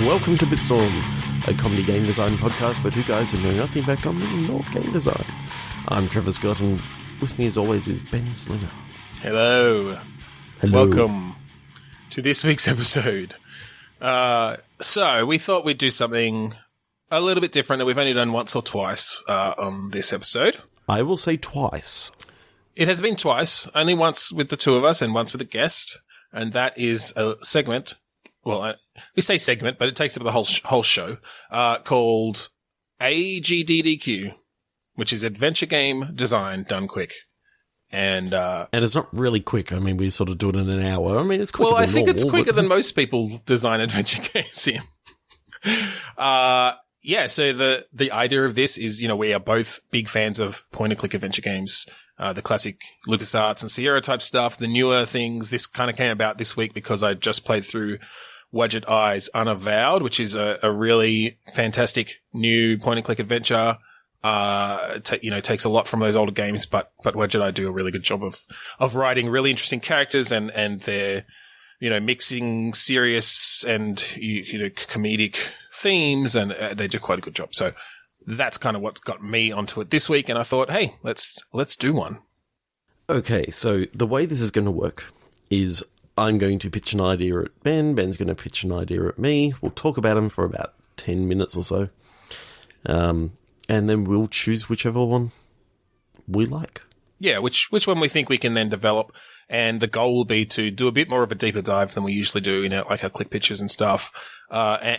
welcome to Bitstorm, a comedy game design podcast by two guys who know nothing about comedy nor game design. I'm Trevor Scott, and with me as always is Ben Slinger. Hello. Welcome to this week's episode. So we thought we'd do something a little bit different that we've only done once or twice on this episode. I will say twice. It has been twice, only once with the two of us and once with a guest, and that is a segment. Well, we say segment, but it takes up the whole show, called AGDDQ, which is Adventure Game Design Done Quick. And it's not really quick. I mean, we sort of do it in an hour. I mean, it's quicker than I think normal, it's quicker than most people design adventure games in. So the idea of this is, we are both big fans of point-and-click adventure games, the classic LucasArts and Sierra type stuff, the newer things. This kind of came about this week because I just played through Wadget Eye's Unavowed, which is a really fantastic new point-and-click adventure. Takes a lot from those older games, but Wadget Eye do a really good job of writing really interesting characters and they're, mixing serious and, comedic themes, and they do quite a good job. So that's kind of what's got me onto it this week, and I thought, hey, let's do one. Okay, so the way this is going to work is I'm going to pitch an idea at Ben, Ben's going to pitch an idea at me, we'll talk about them for about 10 minutes or so, and then we'll choose whichever one we like. Yeah, which one we think we can then develop, and the goal will be to do a bit more of a deeper dive than we usually do, like our click pitches and stuff, and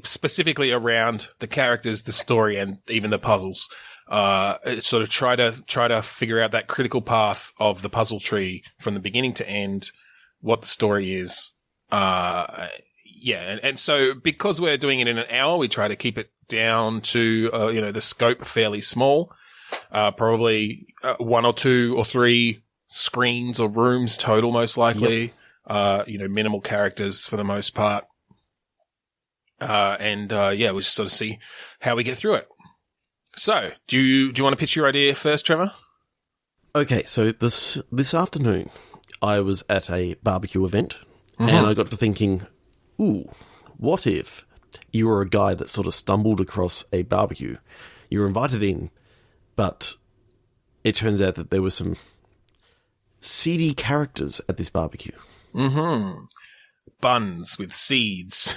specifically around the characters, the story, and even the puzzles. Sort of try to figure out that critical path of the puzzle tree from the beginning to end, what the story is. And so because we're doing it in an hour, we try to keep it down to, the scope fairly small. Probably one or two or three screens or rooms total, most likely. Yep. Minimal characters for the most part. We'll just sort of see how we get through it. So, do you want to pitch your idea first, Trevor? Okay, so this afternoon, I was at a barbecue event, and I got to thinking, what if you were a guy that sort of stumbled across a barbecue? You were invited in, but it turns out that there were some seedy characters at this barbecue. Mm-hmm. Buns with seeds.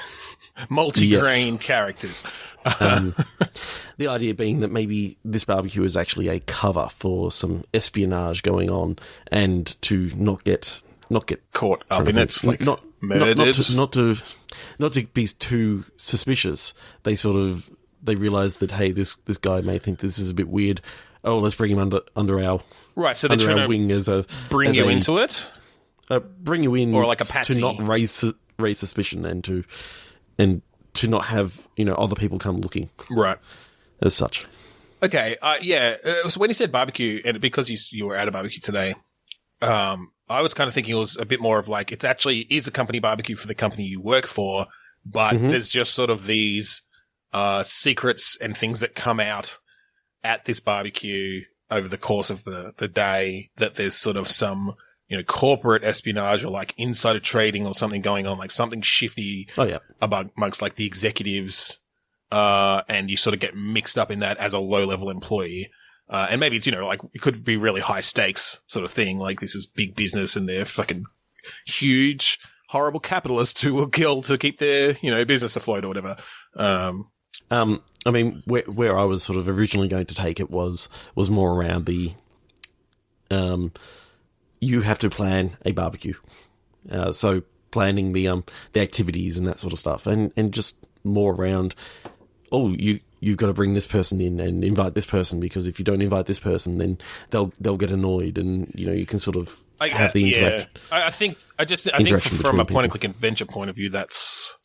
Multi-grain characters. The idea being that maybe this barbecue is actually a cover for some espionage going on, and to not get caught up in it, like murdered. Not to be too suspicious. They realize that, hey, this guy may think this is a bit weird. Oh, let's bring him under our right. So they're trying to wing bring you into it, bring you in, or like a patsy, to not raise suspicion and to not have other people come looking, right, as such. Okay, so when you said barbecue, and because you were at a barbecue today, I was kind of thinking it was a bit more of like, it's actually is a company barbecue for the company you work for, but there's just sort of these secrets and things that come out at this barbecue over the course of the day, that there's sort of some, corporate espionage or like insider trading or something going on, like something shifty amongst like the executives, and you sort of get mixed up in that as a low-level employee. And maybe it's, like it could be really high stakes sort of thing. Like this is big business and they're fucking huge, horrible capitalists who will kill to keep their, business afloat or whatever. I mean, where I was sort of originally going to take it was more around the, you have to plan a barbecue. So planning the activities and that sort of stuff, and just more around, you've got to bring this person in and invite this person, because if you don't invite this person, then they'll get annoyed, and you can sort of have the interaction. I think from a point and click adventure point of view, that's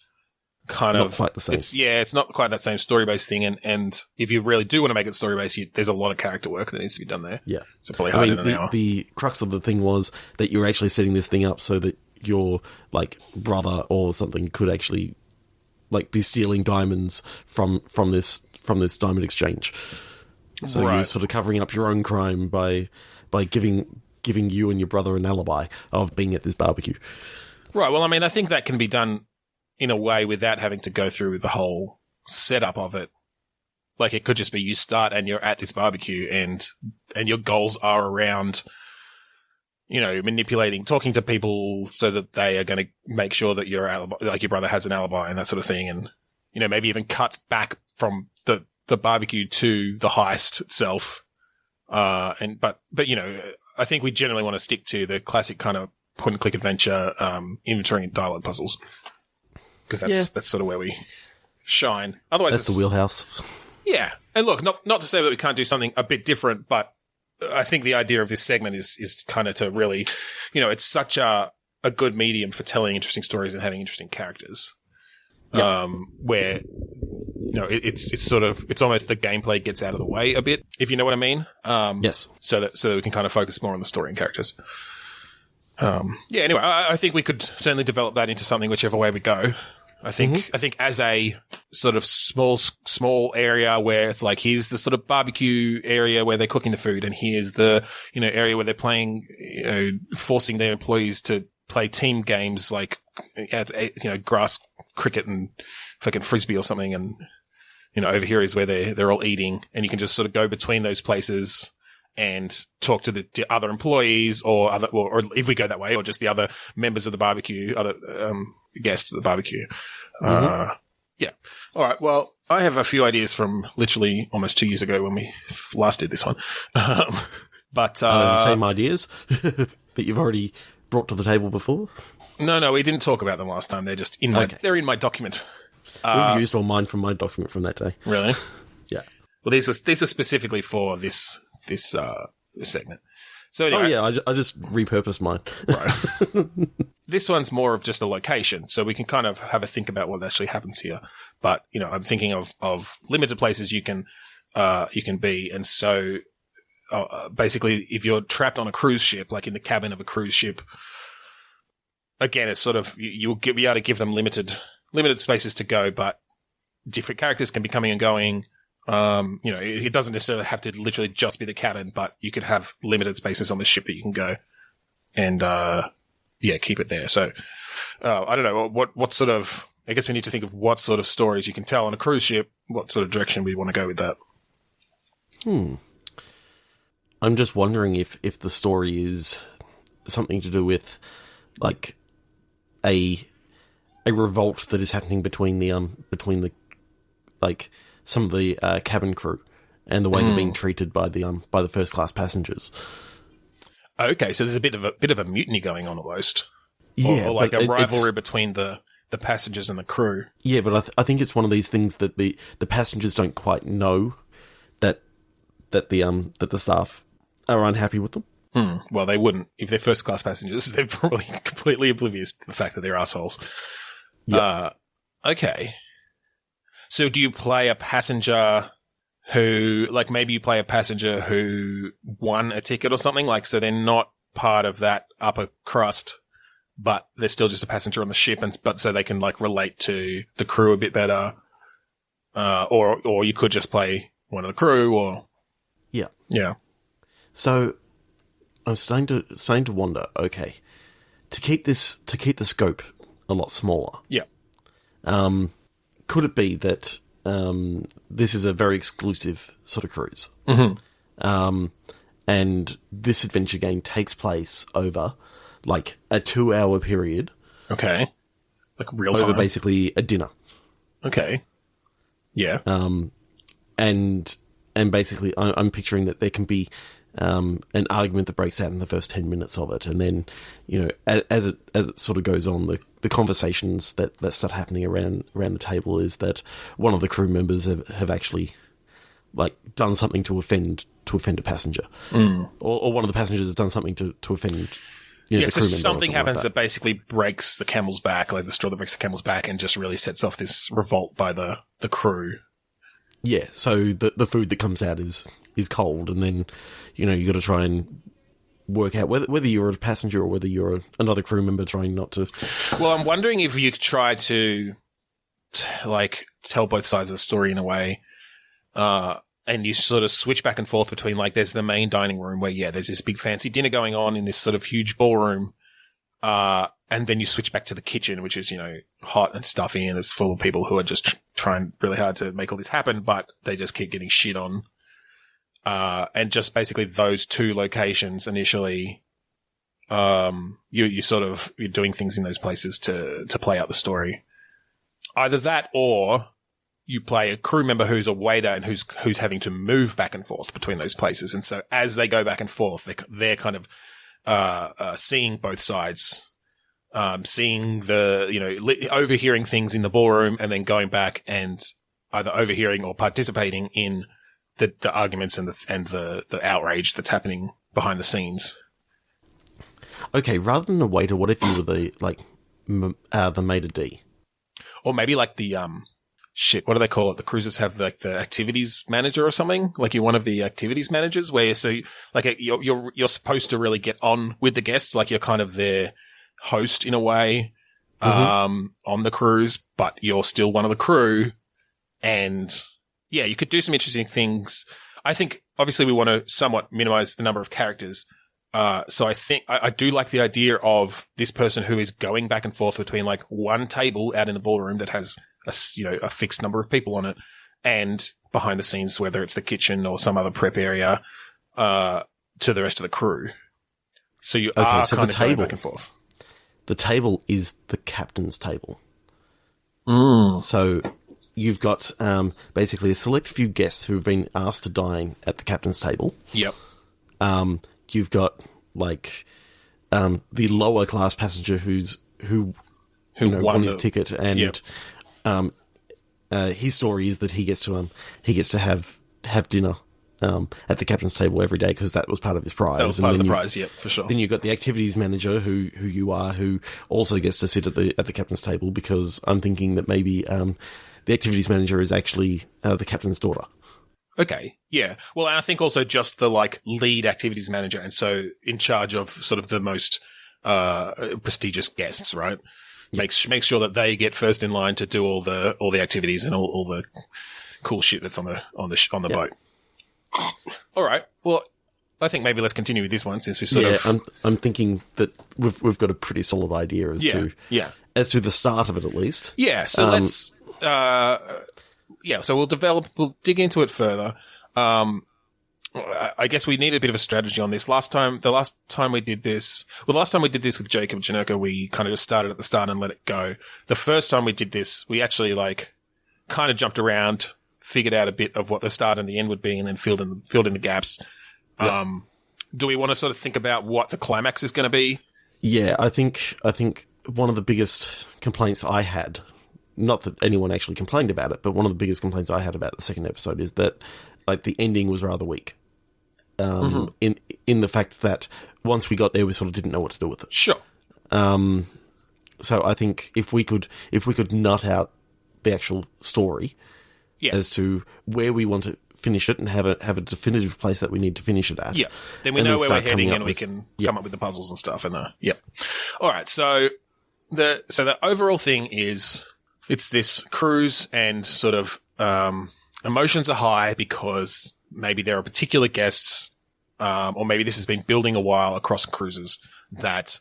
kind not of quite the same. It's not quite that same story based thing, and if you really do want to make it story based, there's a lot of character work that needs to be done there. Yeah, so probably hard in an hour. The crux of the thing was that you're actually setting this thing up so that your like brother or something could actually like be stealing diamonds from this diamond exchange. So You're sort of covering up your own crime by giving you and your brother an alibi of being at this barbecue. Right. Well, I mean, I think that can be done in a way without having to go through the whole setup of it. Like, it could just be you start and you're at this barbecue and your goals are around, manipulating, talking to people so that they are going to make sure that your alibi, like your brother has an alibi and that sort of thing. And, maybe even cuts back from the barbecue to the heist itself. But I think we generally want to stick to the classic kind of point and click adventure, inventory and dialogue puzzles. Because that's sort of where we shine. Otherwise, that's the wheelhouse. Yeah. And look, not to say that we can't do something a bit different, but I think the idea of this segment is kind of to really, it's such a good medium for telling interesting stories and having interesting characters. Where, it's almost the gameplay gets out of the way a bit, if you know what I mean. Yes. So that we can kind of focus more on the story and characters. Anyway, I think we could certainly develop that into something whichever way we go. I think as a sort of small area where it's like, here's the sort of barbecue area where they're cooking the food, and here's the, area where they're playing, forcing their employees to play team games like, grass cricket and fucking frisbee or something. And, over here is where they're all eating, and you can just sort of go between those places and talk to the other employees or if we go that way, or just the other members of the barbecue, other, guests at the barbecue. Yeah. All right. Well, I have a few ideas from literally almost 2 years ago when we last did this one. But the same ideas that you've already brought to the table before? No, we didn't talk about them last time. They're just they're in my document. We've used all mine from my document from that day. Really? Yeah. Well, these are specifically for this segment. So anyway, I just repurposed mine. Right. This one's more of just a location, so we can kind of have a think about what actually happens here. But I'm thinking of limited places you can be, and so basically, if you're trapped on a cruise ship, like in the cabin of a cruise ship, again, it's sort of you'll be able to give them limited spaces to go, but different characters can be coming and going. It doesn't necessarily have to literally just be the cabin, but you could have limited spaces on the ship that you can go and, keep it there. So, I don't know what sort of, I guess we need to think of what sort of stories you can tell on a cruise ship, what sort of direction we want to go with that. I'm just wondering if the story is something to do with, like, a revolt that is happening between the like, some of the cabin crew and the way they're being treated by the first class passengers. Okay, so there's a bit of a mutiny going on almost. Yeah, or like a rivalry between the passengers and the crew. Yeah, but I think it's one of these things that the passengers don't quite know that the staff are unhappy with them. Well, they wouldn't. If they're first class passengers, they're probably completely oblivious to the fact that they're assholes. Yeah. Okay. So do you play a passenger who, like, maybe you play a passenger who won a ticket or something, like, so they're not part of that upper crust, but they're still just a passenger on the ship, but so they can, like, relate to the crew a bit better. Or you could just play one of the crew, or yeah. So I'm starting to wonder. Okay, to keep the scope a lot smaller. Yeah. Could it be that this is a very exclusive sort of cruise? And this adventure game takes place over, like, a 2-hour period. Okay. Like real time? Over basically a dinner. Okay. Yeah. And basically I'm picturing that there can be an argument that breaks out in the first 10 minutes of it. And then, as it sort of goes on, the conversations that start happening around the table is that one of the crew members have actually, like, done something to offend a passenger, or one of the passengers has done something to offend. The crew member, something happens like that basically breaks the camel's back, like the straw that breaks the camel's back, and just really sets off this revolt by the crew. Yeah, so the food that comes out is cold, and then you got to try and work out whether you're a passenger or whether you're another crew member trying not to. Well, I'm wondering if you try to like tell both sides of the story in a way, and you sort of switch back and forth between, like, there's the main dining room where there's this big fancy dinner going on in this sort of huge ballroom, and and then you switch back to the kitchen, which is, hot and stuffy, and it's full of people who are just trying really hard to make all this happen, but they just keep getting shit on. And just basically those two locations initially, you're doing things in those places to play out the story. Either that, or you play a crew member who's a waiter and who's having to move back and forth between those places. And so as they go back and forth, they're kind of seeing both sides, seeing overhearing things in the ballroom, and then going back and either overhearing or participating in the arguments and the outrage that's happening behind the scenes. Okay, rather than the waiter, what if you were the maitre d'? Or maybe like the what do they call it? The cruises have the activities manager or something. Like you're one of the activities managers, where you're supposed to really get on with the guests, like you're kind of their host in a way, on the cruise, but you're still one of the crew. And yeah, you could do some interesting things. I think obviously we want to somewhat minimize the number of characters. So I think I do like the idea of this person who is going back and forth between like one table out in the ballroom that has a fixed number of people on it, and behind the scenes, whether it's the kitchen or some other prep area, to the rest of the crew. So you are kind of going back and forth. The table is the captain's table. So you've got basically a select few guests who have been asked to dine at the captain's table. Yep. You've got like the lower class passenger who won his ticket, and his story is that he gets to have dinner at the captain's table every day because that was part of his prize. That was part of the prize, yeah, for sure. Then you've got the activities manager who you are, who also gets to sit at the captain's table, because I'm thinking that maybe the activities manager is actually the captain's daughter. Okay, yeah. Well, and I think also just the like lead activities manager, and so in charge of sort of the most prestigious guests, right? Yep. Make sure that they get first in line to do all the activities and all the cool shit that's on the boat. All right. Well, I think maybe let's continue with this one, since we sort of. I'm thinking that we've got a pretty solid idea as to the start of it, at least. Yeah. So let's. So we'll dig into it further. I guess we need a bit of a strategy on this. The last time we did this with Jacob Janerka, we kind of just started at the start and let it go. The first time we did this, we actually like kind of jumped around, figured out a bit of what the start and the end would be, and then filled in the gaps. Yep. Do we want to sort of think about what the climax is going to be? Yeah, I think one of the biggest complaints I had, not that anyone actually complained about it, but one of the biggest complaints I had about the second episode is that like the ending was rather weak. In the fact that once we got there, we sort of didn't know what to do with it. Sure. So I think if we could nut out the actual story as to where we want to finish it and have a definitive place that we need to finish it at. Yeah. Then we know where we're heading, and we can come up with the puzzles and stuff. And All right. So the overall thing is it's this cruise, and sort of emotions are high because maybe there are particular guests, or maybe this has been building a while across cruises, that,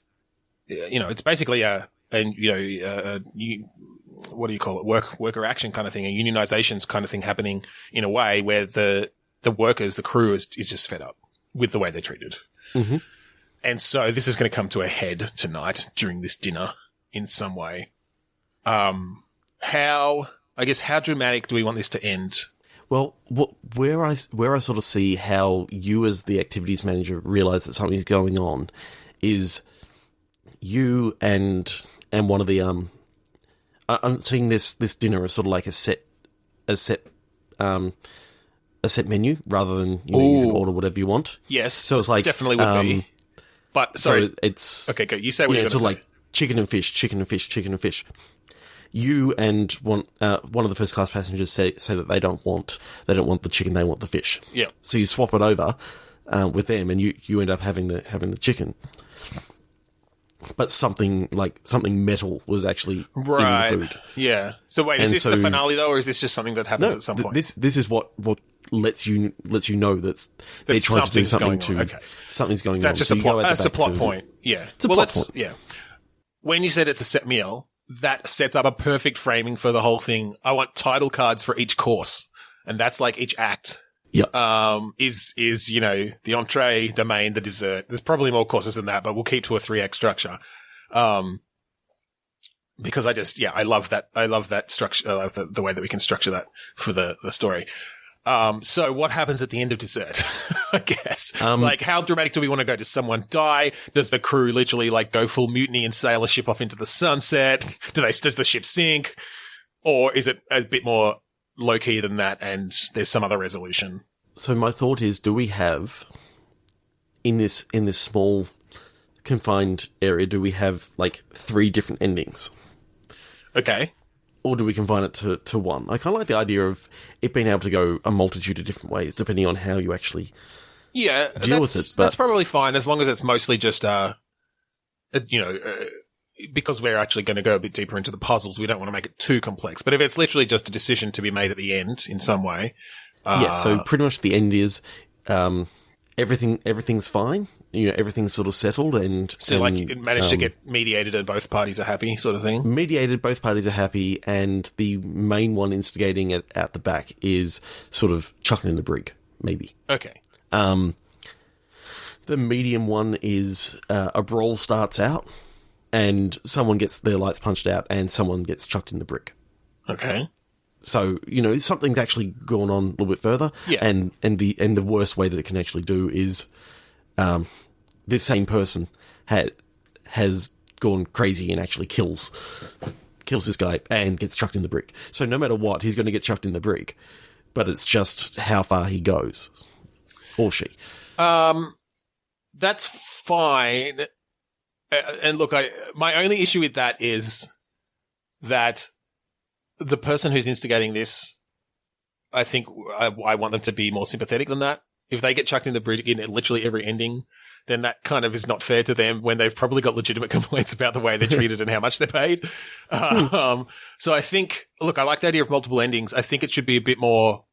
it's basically what do you call it? Worker action kind of thing, a unionizations kind of thing happening in a way where the workers, the crew is just fed up with the way they're treated. Mm-hmm. And so this is going to come to a head tonight during this dinner in some way. How dramatic do we want this to end? Well, where I sort of see how you as the activities manager realize that something's going on is you and one of the I'm seeing this dinner as sort of like a set menu rather than you can order whatever you want. Yes, so it's like definitely would be. But sorry, so it's okay. Go. You say what you're going to say. Like chicken and fish, chicken and fish, chicken and fish. You and one of the first class passengers say that they don't want the chicken, they want the fish. Yeah. So you swap it over with them, and you end up having the chicken. But something metal was actually in the food. Yeah. So wait, is this the finale though, or is this just something that happens at some point? This is what lets you know that they're trying to do something to something's going on. That's just a plot. That's a plot point. Yeah. It's a plot point. Yeah. when you said it's a set meal, that sets up a perfect framing for the whole thing. I want title cards for each course, and that's like each act. Yep. Is the entree, the main, the dessert. There's probably more courses than that, but we'll keep to a 3-act structure. Because I love that. I love that structure. I love the way that we can structure that for the story. So what happens at the end of dessert? I guess. Like, how dramatic do we want to go? Does someone die? Does the crew literally like go full mutiny and sail a ship off into the sunset? Does the ship sink? Or is it a bit more low key than that and there's some other resolution? So my thought is, do we have in this small confined area, do we have like 3 different endings? Okay. Or do we confine it to one? I kind of like the idea of it being able to go a multitude of different ways, depending on how you actually deal with it. But that's probably fine, as long as it's mostly just, because we're actually going to go a bit deeper into the puzzles, we don't want to make it too complex. But if it's literally just a decision to be made at the end in some way. So pretty much the end is everything's fine. Everything's sort of settled and... So, it managed to get mediated and both parties are happy, sort of thing? Mediated, both parties are happy, and the main one instigating it at the back is sort of chucking in the brig, maybe. Okay. The medium one is a brawl starts out, and someone gets their lights punched out, and someone gets chucked in the brig. Okay. So, something's actually gone on a little bit further, yeah. and the worst way that it can actually do is... this same person has gone crazy and actually kills this guy and gets chucked in the brig. So no matter what, he's going to get chucked in the brig, but it's just how far he goes, or she. That's fine. And look, my only issue with that is that the person who's instigating this, I think I want them to be more sympathetic than that. If they get chucked in the brig in literally every ending, then that kind of is not fair to them when they've probably got legitimate complaints about the way they're treated and how much they're paid. So I think, look, I like the idea of multiple endings. I think it should be a bit more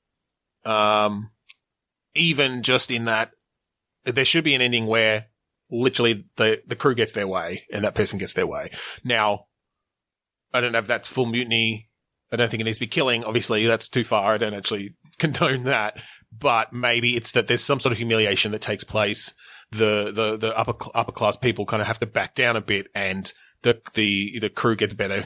even, just in that there should be an ending where literally the crew gets their way and that person gets their way. Now, I don't know if that's full mutiny. I don't think it needs to be killing. Obviously, that's too far. I don't actually condone that. But maybe it's that there's some sort of humiliation that takes place. The upper class people kind of have to back down a bit, and the crew gets better,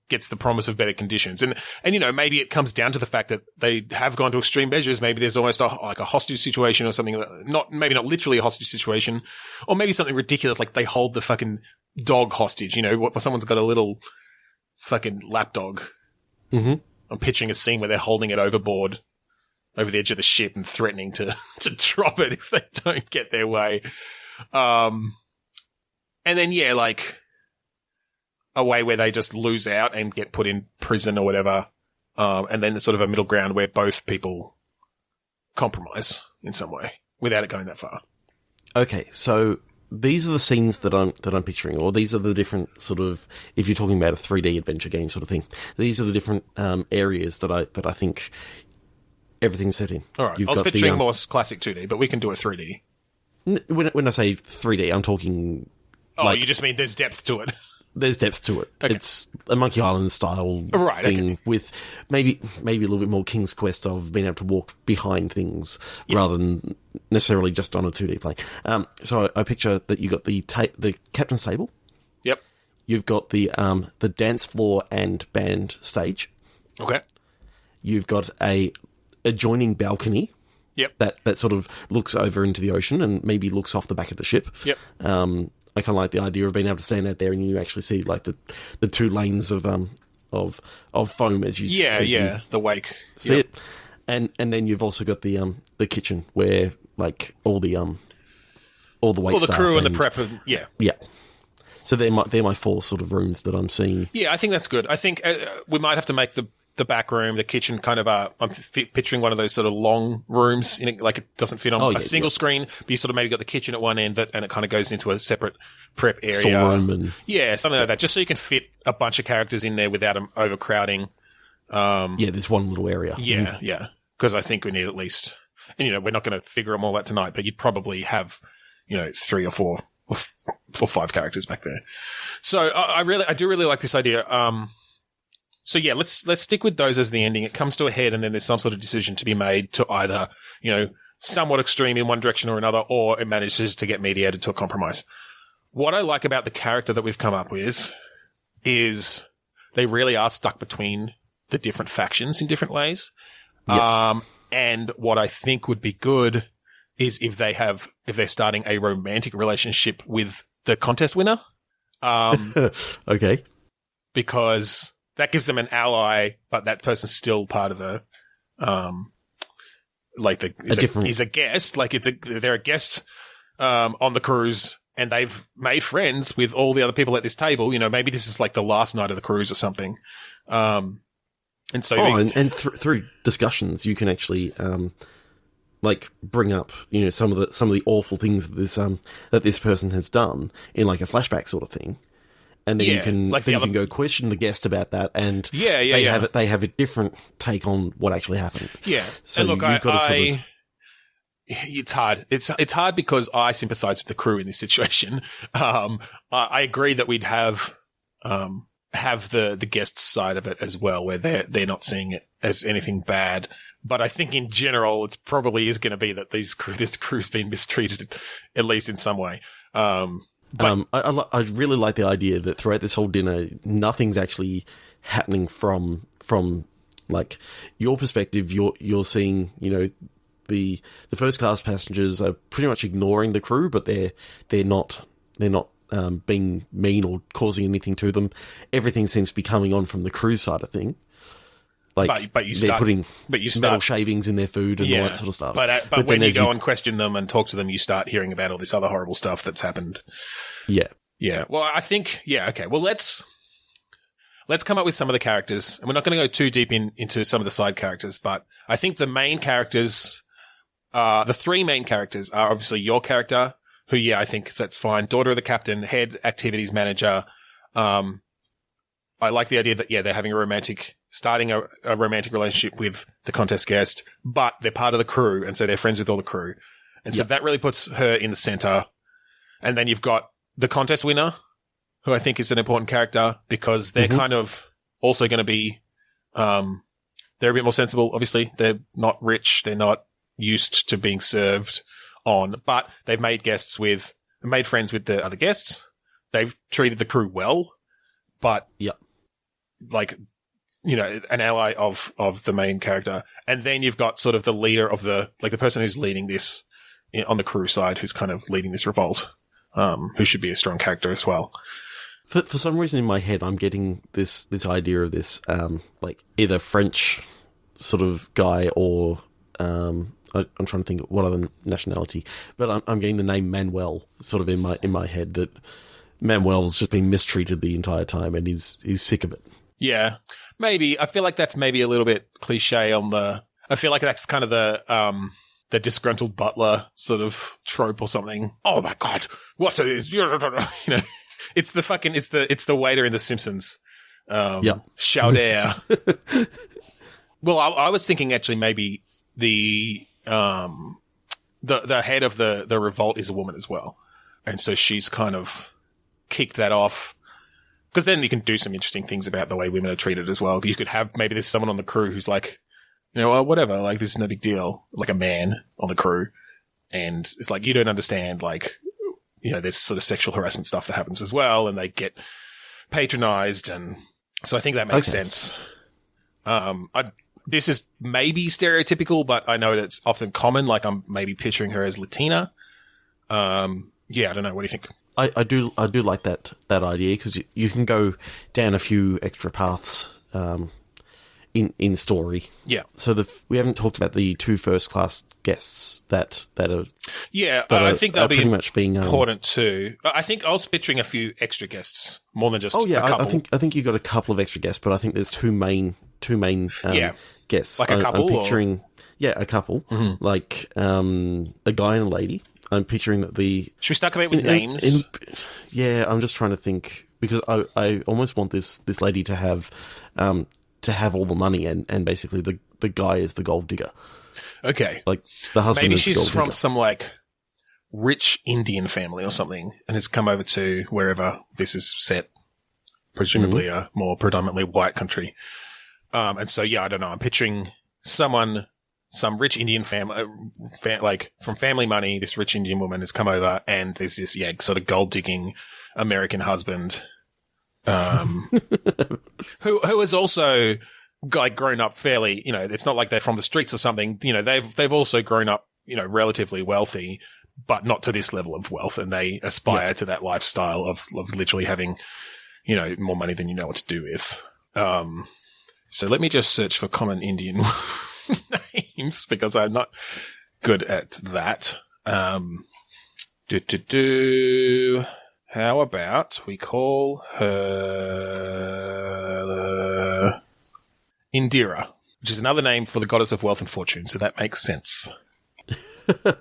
gets the promise of better conditions. And maybe it comes down to the fact that they have gone to extreme measures. Maybe there's almost a hostage situation or something, maybe not literally a hostage situation, or maybe something ridiculous like they hold the fucking dog hostage. Someone's got a little fucking lapdog. Mm-hmm. I'm picturing a scene where they're holding it overboard over the edge of the ship and threatening to drop it if they don't get their way. And then, a way where they just lose out and get put in prison or whatever. And then sort of a middle ground where both people compromise in some way without it going that far. Okay, so these are the scenes that I'm picturing, or these are the different sort of, if you're talking about a 3D adventure game sort of thing, these are the different areas that I think everything's set in. All right, I was picturing more classic 2D, but we can do a 3D. When I say 3D, I'm talking... Oh, you just mean there's depth to it. There's depth to it. Okay. It's a Monkey Island style thing with maybe a little bit more King's Quest of being able to walk behind things rather than necessarily just on a 2D plane. So I picture that you got the captain's table. Yep. You've got the dance floor and band stage. Okay. You've got a adjoining balcony. Yep. That sort of looks over into the ocean and maybe looks off the back of the ship. Yep. I kind of like the idea of being able to stand out there and you actually see like the 2 lanes of foam as you the wake. See it. And then you've also got the kitchen where like all the wait all the staff crew and the prep yeah. So they're my 4 sort of rooms that I'm seeing. Yeah, I think that's good. I think we might have to make the back room, the kitchen, kind of I'm picturing one of those sort of long rooms, like it doesn't fit on a single screen, but you sort of maybe got the kitchen at one end and it kind of goes into a separate prep area. Storeroom and... Yeah, something like that, just so you can fit a bunch of characters in there without them overcrowding. There's one little area. Yeah. Because I think we need at least, and we're not going to figure them all out tonight, but you'd probably have, 3 or 4 or 5 characters back there. So I do really like this idea. So yeah, let's stick with those as the ending. It comes to a head, and then there's some sort of decision to be made to either, somewhat extreme in one direction or another, or it manages to get mediated to a compromise. What I like about the character that we've come up with is they really are stuck between the different factions in different ways. Yes. And what I think would be good is if they're starting a romantic relationship with the contest winner. Okay. Because that gives them an ally, but that person's still part of the, he's a guest, they're a guest, on the cruise, and they've made friends with all the other people at this table. Maybe this is like the last night of the cruise or something. And so, through discussions, you can actually, bring up, some of the awful things that this person has done in like a flashback sort of thing. And then you can go question the guest about that, and they have a different take on what actually happened. Yeah. So and look, you've got to sort of... It's hard. It's hard because I sympathise with the crew in this situation. I agree that we'd have the guest side of it as well, where they're not seeing it as anything bad. But I think in general, it's probably is going to be that this crew's been mistreated, at least in some way. I really like the idea that throughout this whole dinner, nothing's actually happening from like your perspective. You're seeing, the first class passengers are pretty much ignoring the crew, but they're not being mean or causing anything to them. Everything seems to be coming on from the crew side of thing. Like they're putting metal shavings in their food and all that sort of stuff. But when you go and question them and talk to them, you start hearing about all this other horrible stuff that's happened. Yeah. Yeah. Well, I think, okay. Well, let's come up with some of the characters. And we're not going to go too deep into some of the side characters, but I think the main characters, the 3 main characters are obviously your character, who, I think that's fine. Daughter of the captain, head activities manager. I like the idea that, they're having starting a romantic relationship with the contest guest, but they're part of the crew, and so they're friends with all the crew. And so that really puts her in the center. And then you've got the contest winner, who I think is an important character because they're kind of also going to be, they're a bit more sensible, obviously. They're not rich. They're not used to being served on, but they've made friends with the other guests. They've treated the crew well, but an ally of the main character. And then you've got sort of the leader of the person who's leading this on the crew side, who's kind of leading this revolt, who should be a strong character as well. For some reason in my head, I'm getting this idea of this, either French sort of guy or, I'm trying to think of what other nationality, but I'm getting the name Manuel sort of in my head, that Manuel's just been mistreated the entire time and he's sick of it. Yeah. Maybe. I feel like that's maybe a little bit cliche I feel like that's kind of the disgruntled butler sort of trope or something. Oh my God. What is, it's the waiter in The Simpsons. Chowder. Well, I was thinking actually maybe the head of the revolt is a woman as well. And so she's kind of kicked that off. Because then you can do some interesting things about the way women are treated as well. You could have, maybe there's someone on the crew who's like, whatever, like, this is no big deal. Like a man on the crew. And it's like, you don't understand, like, there's sort of sexual harassment stuff that happens as well. And they get patronized. And so I think that makes sense. This is maybe stereotypical, but I know that it's often common. Like, I'm maybe picturing her as Latina. I don't know. What do you think? I do like that idea, because you can go down a few extra paths in story. Yeah. So we haven't talked about the 2 first class guests that are. Yeah, I think that'll be pretty much being important too. I think I was picturing a few extra guests more than just. Oh yeah, a couple. I think you got a couple of extra guests, but I think there's two main guests. Like a couple. I'm picturing a couple, like a guy and a lady. I'm picturing that Should we start coming up with names? I'm just trying to think, because I almost want this lady to have all the money, and basically the guy is the gold digger. Okay. Like the husband. Maybe is she's the gold from digger. some like rich Indian family or something and has come over to wherever this is set, presumably a more predominantly white country. And so, yeah, I don't know. I'm picturing some rich Indian family, like from family money, this rich Indian woman has come over and there's this, sort of gold digging American husband, who has also like grown up fairly, it's not like they're from the streets or something, they've also grown up, relatively wealthy, but not to this level of wealth. And they aspire to that lifestyle of literally having, more money than you know what to do with. So let me just search for common Indian names because I'm not good at that. How about we call her Indira, which is another name for the goddess of wealth and fortune. So that makes sense.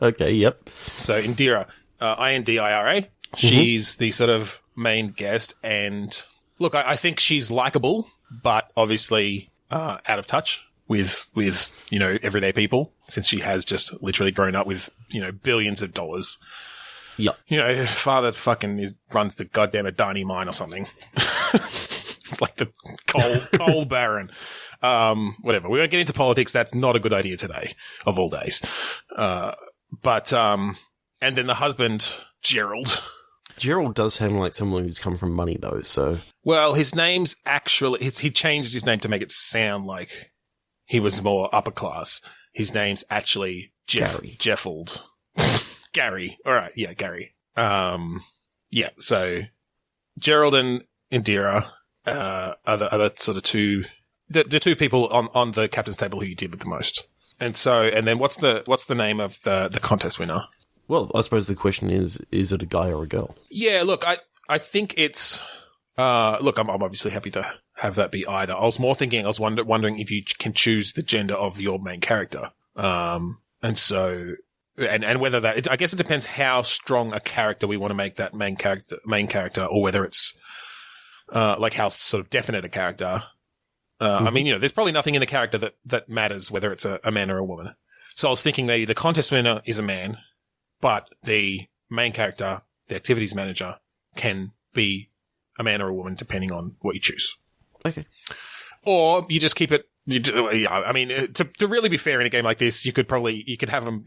Okay, yep. So Indira, Indira. She's the sort of main guest. And look, I think she's likable, but obviously out of touch with everyday people, since she has just literally grown up with, billions of dollars. Yep. Her father fucking runs the goddamn Adani mine or something. It's like the coal baron. Whatever. We won't get into politics. That's not a good idea today, of all days. But and then the husband, Gerald. Gerald does sound like someone who's come from money, though, so... Well, his name's actually... he changed his name to make it sound like he was more upper class. His name's actually Gary. Jeffold. Gary. All right, yeah, Gary. So Gerald and Indira are the sort of two... The two people on the captain's table who you deal with the most. And then what's the name of the contest winner? Well, I suppose the question is it a guy or a girl? Yeah, look, I think it's... look, I'm obviously happy to have that be either. I was more thinking, I was wondering if you can choose the gender of your main character. And whether that... I guess it depends how strong a character we want to make that main character, or whether it's like how sort of definite a character. I mean, there's probably nothing in the character that matters whether it's a man or a woman. So I was thinking maybe the contest winner is a man, but the main character, the activities manager, can be a man or a woman depending on what you choose. Okay. Or you just keep it... I mean, to really be fair in a game like this, you could have them,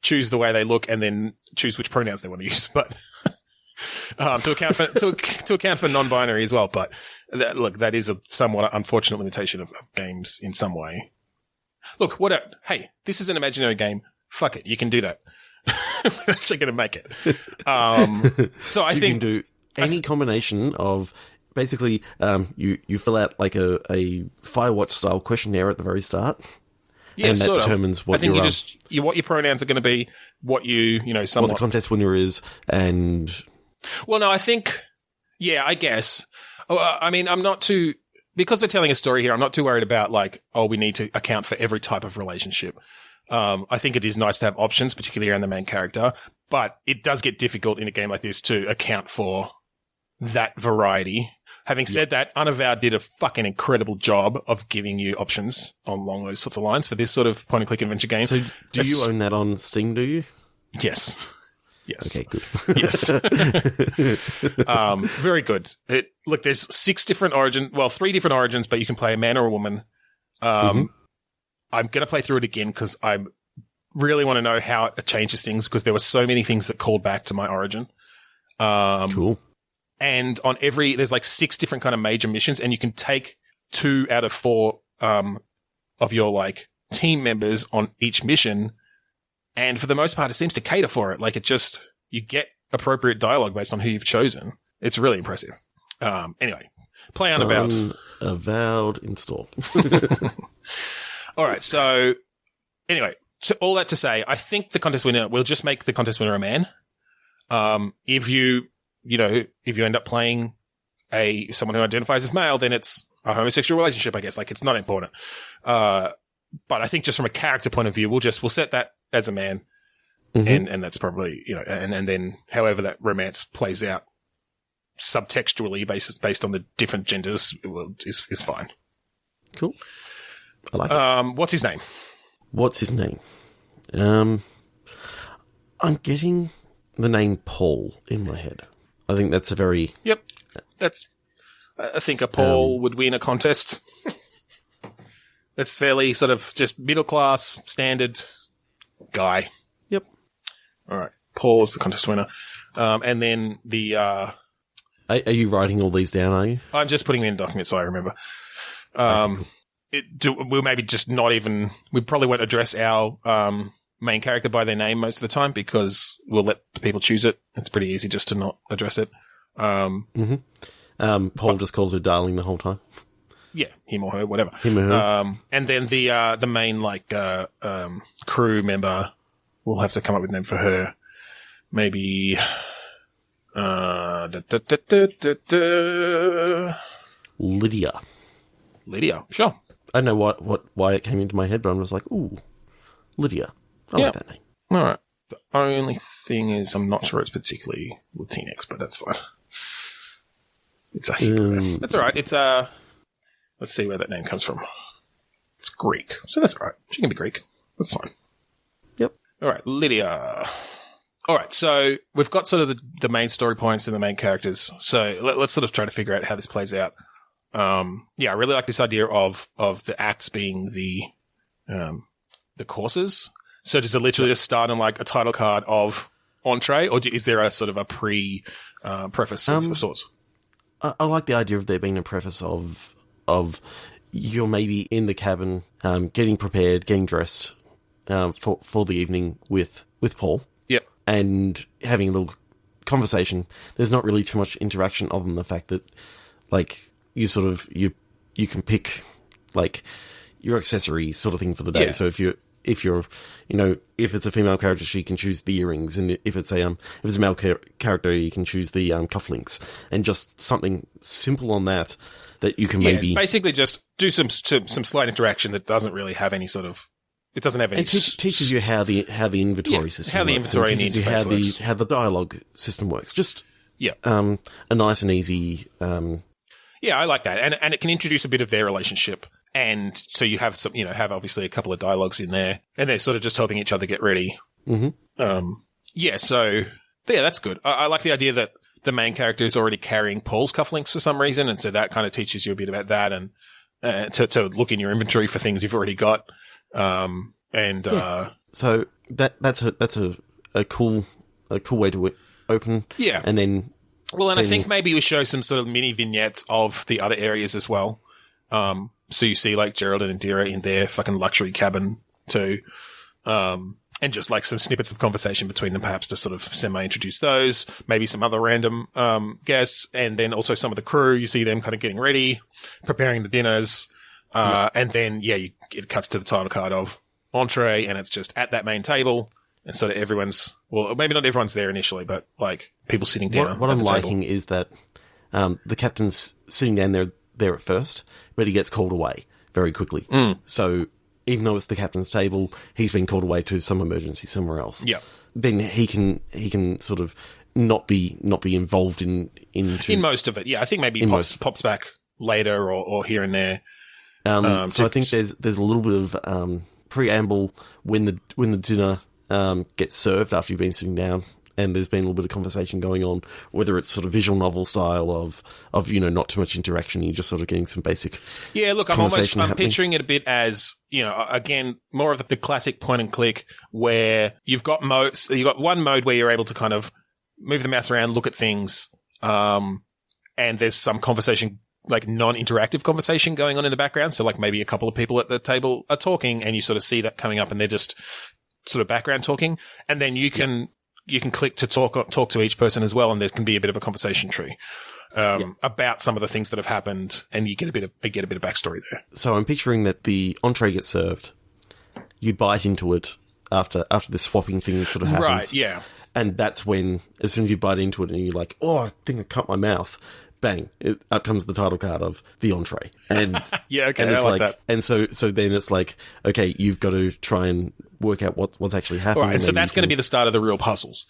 choose the way they look and then choose which pronouns they want to use. But to account for non-binary as well. But that is a somewhat unfortunate limitation of games in some way. Look, hey, this is an imaginary game. Fuck it, you can do that. We're actually going to make it. So I think you can do any combination of basically you fill out like a Firewatch style questionnaire at the very start. Yeah, and that determines what what your pronouns are going to be, what somewhat... what the contest winner is, and... Well, no, I think... Yeah, I guess. I mean, I'm not too... Because we're telling a story here, I'm not too worried about, we need to account for every type of relationship. I think it is nice to have options, particularly around the main character, but it does get difficult in a game like this to account for that variety. Having said that, Unavowed did a fucking incredible job of giving you options along those sorts of lines for this sort of point-and-click adventure game. So do you own that on Steam, do you? Yes. Yes. Okay, good. Yes. Very good. Look, there's 3 different origins, but you can play a man or a woman. I'm going to play through it again because I really want to know how it changes things, because there were so many things that called back to my origin. Cool. And on there's 6 different kind of major missions, and you can take 2 out of 4 of your team members on each mission. And for the most part, it seems to cater for it. You get appropriate dialogue based on who you've chosen. It's really impressive. Anyway, play Unavowed. Avowed install. All right. So anyway, all that to say, I think the contest winner, we'll just make the contest winner a man. If you end up playing someone who identifies as male, then it's a homosexual relationship, I guess. It's not important. But I think just from a character point of view, we'll set that as a man. And that's probably, and then however that romance plays out subtextually based on the different genders is fine. Cool. I like it. What's his name? I'm getting the name Paul in my head. I think that's a very... Yep. I think a Paul would win a contest. That's fairly sort of just middle-class, standard guy. Yep. All right. Paul is the contest winner. And then the... Are you writing all these down, are you? I'm just putting them in a document so I remember. Okay, cool. We'll maybe just not even... We probably won't address our main character by their name most of the time because we'll let the people choose it. It's pretty easy just to not address it. Paul just calls her darling the whole time. Yeah, him or her, whatever. Him or her. And then the main crew member, we'll have to come up with a name for her. Maybe Lydia. Lydia, sure. I don't know why it came into my head, but I'm just like, ooh, Lydia. I like that name. All right. The only thing is, I'm not sure it's particularly Latinx, but that's fine. It's a Hebrew. That's all right. It's let's see where that name comes from. It's Greek, so that's all right. She can be Greek. That's fine. Yep. All right, Lydia. All right, so we've got sort of the main story points and the main characters. So let's sort of try to figure out how this plays out. I really like this idea of the acts being the courses. So does it literally just start on like a title card of entree, or is there a sort of a preface of sorts? I like the idea of there being a preface of you're maybe in the cabin, getting prepared, getting dressed for the evening with Paul. Yep. And having a little conversation. There's not really too much interaction other than the fact that, like, you sort of you can pick like your accessory sort of thing for the day. Yeah. So if you're if it's a female character, she can choose the earrings, and if it's a male character, you can choose the cufflinks, and just something simple on that you can maybe basically just do some slight interaction that doesn't really have any sort of. It doesn't have any. It teaches you how the inventory system how the works, inventory and the interface works. how the dialogue system works. Just a nice and easy. Yeah, I like that, and it can introduce a bit of their relationship, and so you have some, have obviously a couple of dialogues in there, and they're sort of just helping each other get ready. Mm-hmm. That's good. I like the idea that the main character is already carrying Paul's cufflinks for some reason, and so that kind of teaches you a bit about that, and to look in your inventory for things you've already got. So that's a cool way to open. Yeah, and then. Well, and I think maybe we show some sort of mini vignettes of the other areas as well. So you see like Gerald and Indira in their fucking luxury cabin too. And just like some snippets of conversation between them, perhaps to sort of semi-introduce those, maybe some other random guests, and then also some of the crew. You see them kind of getting ready, preparing the dinners, and then it cuts to the title card of entree, and it's just at that main table, and sort of everyone's, well, maybe not everyone's there initially, but like people sitting down. What I'm liking is that the captain's sitting down there at first, but he gets called away very quickly. So even though it's the captain's table, he's been called away to some emergency somewhere else. Yeah. Then he can sort of not be involved in most of it. Yeah, I think maybe pops back later or here and there. So I think there's a little bit of preamble when the dinner gets served after you've been sitting down, and there's been a little bit of conversation going on, whether it's sort of visual novel style of not too much interaction, you're just sort of getting some basic I'm picturing it a bit as, again, more of the classic point and click where you've got modes. You've got one mode where you're able to kind of move the mouse around, look at things, and there's some conversation, like non-interactive conversation going on in the background. So like maybe a couple of people at the table are talking and you sort of see that coming up and they're just sort of background talking. And then you can click to talk to each person as well. And there can be a bit of a conversation tree, about some of the things that have happened, and you get a bit of backstory there. So I'm picturing that the entree gets served. You bite into it after the swapping thing sort of happens. Right. Yeah. And that's when, as soon as you bite into it and you're like, oh, I think I cut my mouth. Bang! Up comes the title card of the entree, and yeah, okay, and it's I like that. And so then it's like, okay, you've got to try and work out what's actually happening. All right, and so that's going to be the start of the real puzzles.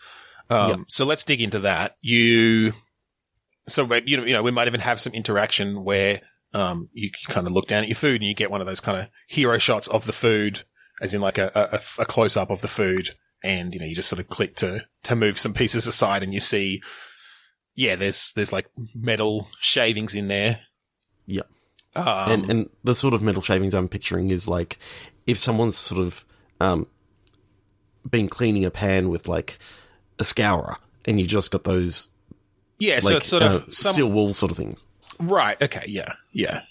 So let's dig into that. So we might even have some interaction where you kind of look down at your food and you get one of those kind of hero shots of the food, as in like a close up of the food, and, you just sort of click to move some pieces aside and you see, there's like metal shavings in there. Yep. And the sort of metal shavings I'm picturing is like if someone's sort of been cleaning a pan with like a scourer and you just got those so it's sort of steel wool sort of things. Right, okay, yeah.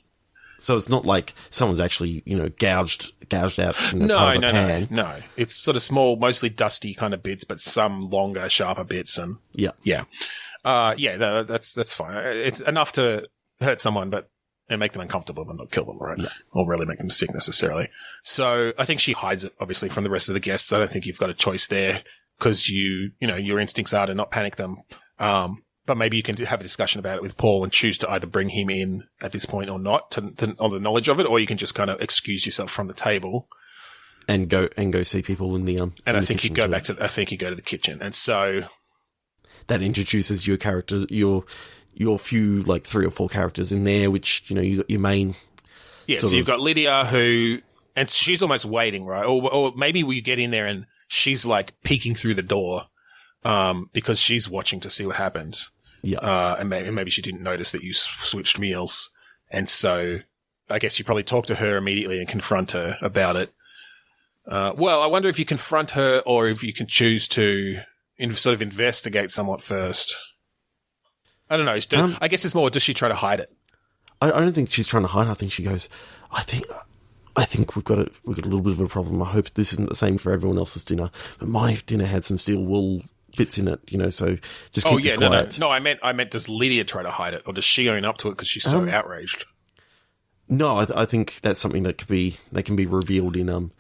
So it's not like someone's actually, gouged out part of the pan. No. It's sort of small, mostly dusty kind of bits, but some longer, sharper bits and yeah. That's fine. It's enough to hurt someone and make them uncomfortable but not kill them, right? Yeah. Or really make them sick necessarily. So I think she hides it, obviously, from the rest of the guests. I don't think you've got a choice there because your instincts are to not panic them. But maybe you can have a discussion about it with Paul and choose to either bring him in at this point or not on the knowledge of it, or you can just kind of excuse yourself from the table and go see people in the and I think you go to the kitchen, and so that introduces your character, your few like 3 or 4 characters in there, which you got your main. Yeah, so you've got Lydia and she's almost waiting, right? Or maybe we get in there and she's like peeking through the door. Because she's watching to see what happened. Yeah. And maybe she didn't notice that you switched meals. And so I guess you probably talk to her immediately and confront her about it. Well, I wonder if you confront her or if you can choose to sort of investigate somewhat first. I don't know. I guess it's more, does she try to hide it? I don't think she's trying to hide. I think she goes, I think we've got a little bit of a problem. I hope this isn't the same for everyone else's dinner. But my dinner had some steel wool bits in it, so just keep this quiet. No, I meant does Lydia try to hide it, or does she own up to it because she's so outraged? No, I think that's something that can be revealed in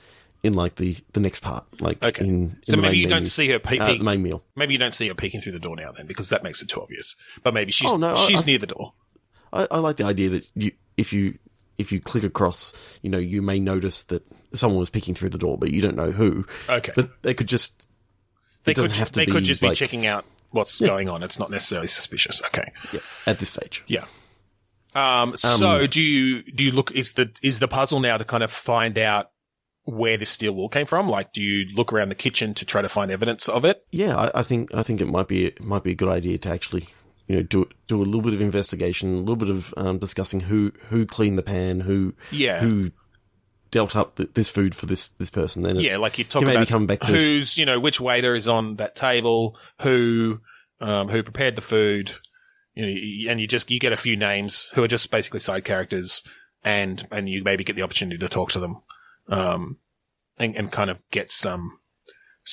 like the next part, like okay. So maybe you don't see her the main meal. Maybe you don't see her peeking through the door now, then, because that makes it too obvious. But maybe she's near the door. I like the idea that if you click across, you may notice that someone was peeking through the door, but you don't know who. Okay, but they could just. They could just be checking out what's going on. It's not necessarily suspicious. Okay. Yeah. At this stage. Yeah. So do you look, is the puzzle now to kind of find out where this steel wool came from? Like, do you look around the kitchen to try to find evidence of it? Yeah, I think it might be a good idea to actually, do a little bit of investigation, a little bit of discussing who cleaned the pan, who dealt up this food for this person. Then like you talk about come back to who's which waiter is on that table, who prepared the food, and you get a few names who are just basically side characters, and you maybe get the opportunity to talk to them, and kind of get some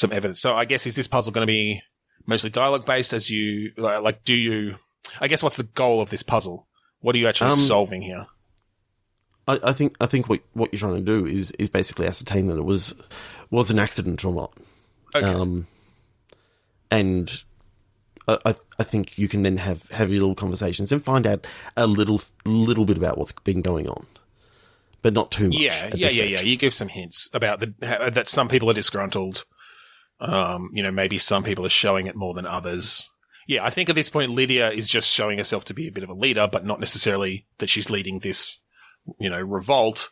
evidence. So I guess, is this puzzle going to be mostly dialogue based? As you I guess what's the goal of this puzzle? What are you actually solving here? I think what you're trying to do is basically ascertain that it was an accident or not. Okay. And I think you can then have your little conversations and find out a little bit about what's been going on, but not too much. Yeah. You give some hints about that some people are disgruntled. Maybe some people are showing it more than others. Yeah, I think at this point Lydia is just showing herself to be a bit of a leader, but not necessarily that she's leading this revolt.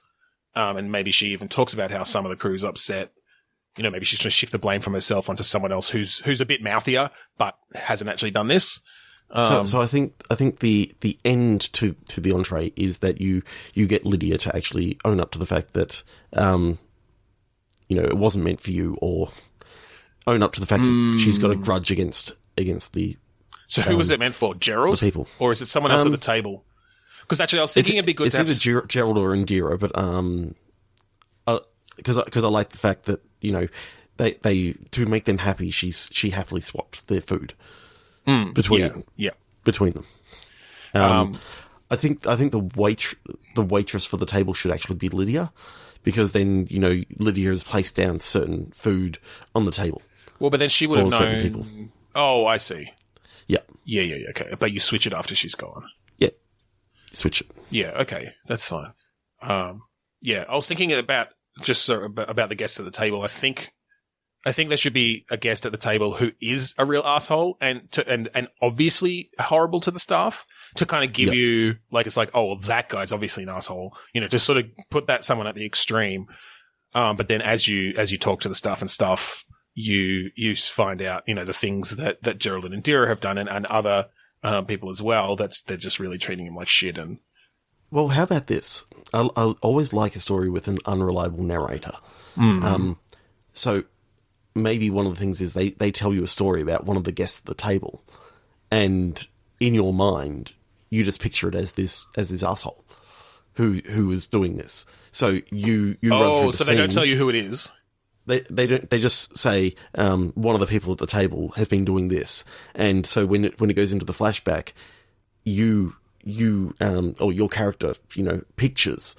And maybe she even talks about how some of the crew's upset. Maybe she's trying to shift the blame from herself onto someone else who's a bit mouthier, but hasn't actually done this. So I think the end to the entree is that you get Lydia to actually own up to the fact that, it wasn't meant for you, or own up to the fact that she's got a grudge against the. So who was it meant for? Gerald? The people. Or is it someone else at the table? Because actually I was thinking it'd be good to have... It's either Gerald or Indira, but because I like the fact that, they to make them happy, she happily swapped their food between them. I think the waitress for the table should actually be Lydia, because then Lydia has placed down certain food on the table. Well, but then she would have known. People. Oh, I see. Yeah. Yeah. Okay, but you switch it after she's gone. Yeah. Switch it. Yeah. Okay, that's fine. I was thinking about about the guests at the table. I think there should be a guest at the table who is a real asshole and obviously horrible to the staff, to kind of give you it's like, oh, well, that guy's obviously an asshole. To sort of put that someone at the extreme. But then as you talk to the staff and stuff, you find out, the things that Gerald and Indira have done and other people as well. They're just really treating him like shit. And well, how about this? I always like a story with an unreliable narrator. So maybe one of the things is they tell you a story about one of the guests at the table, and in your mind you just picture it as this asshole who is doing this. So you run through the so scene. they don't tell you who it is. They don't. They just say one of the people at the table has been doing this, and so when it goes into the flashback, you or your character, pictures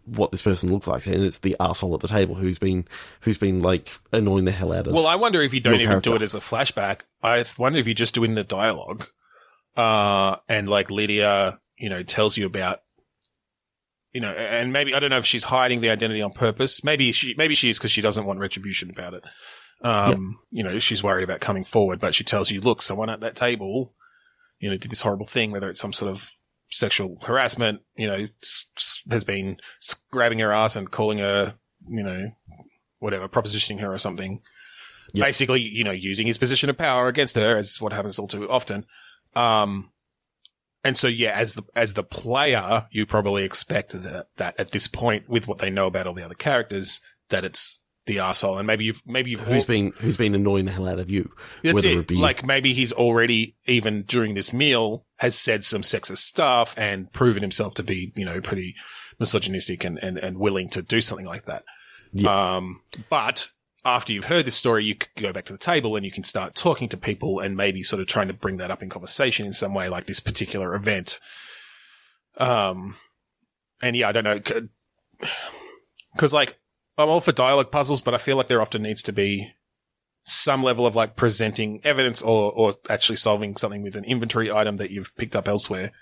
what this person looks like, and it's the arsehole at the table who's been like annoying the hell out of. Well, I wonder if you don't even character. do it as a flashback. I wonder if you just do it in the dialogue, and like Lydia, tells you about. And maybe, I don't know if she's hiding the identity on purpose. Maybe she is because she doesn't want retribution about it. She's worried about coming forward, but she tells you, look, someone at that table, did this horrible thing, whether it's some sort of sexual harassment, has been grabbing her ass and calling her, whatever, propositioning her or something. Yep. Basically, using his position of power against her, as what happens all too often. And so, yeah, as the player, you probably expect that at this point, with what they know about all the other characters, that it's the arsehole. And maybe you've who's been annoying the hell out of you. That's whether it. it be like maybe he's already, even during this meal, has said some sexist stuff and proven himself to be, pretty misogynistic and willing to do something like that. Yeah. But after you've heard this story, you can go back to the table and you can start talking to people and maybe sort of trying to bring that up in conversation in some way, like this particular event. And yeah, I don't know. Because like, I'm all for dialogue puzzles, but I feel like there often needs to be some level of like presenting evidence or actually solving something with an inventory item that you've picked up elsewhere.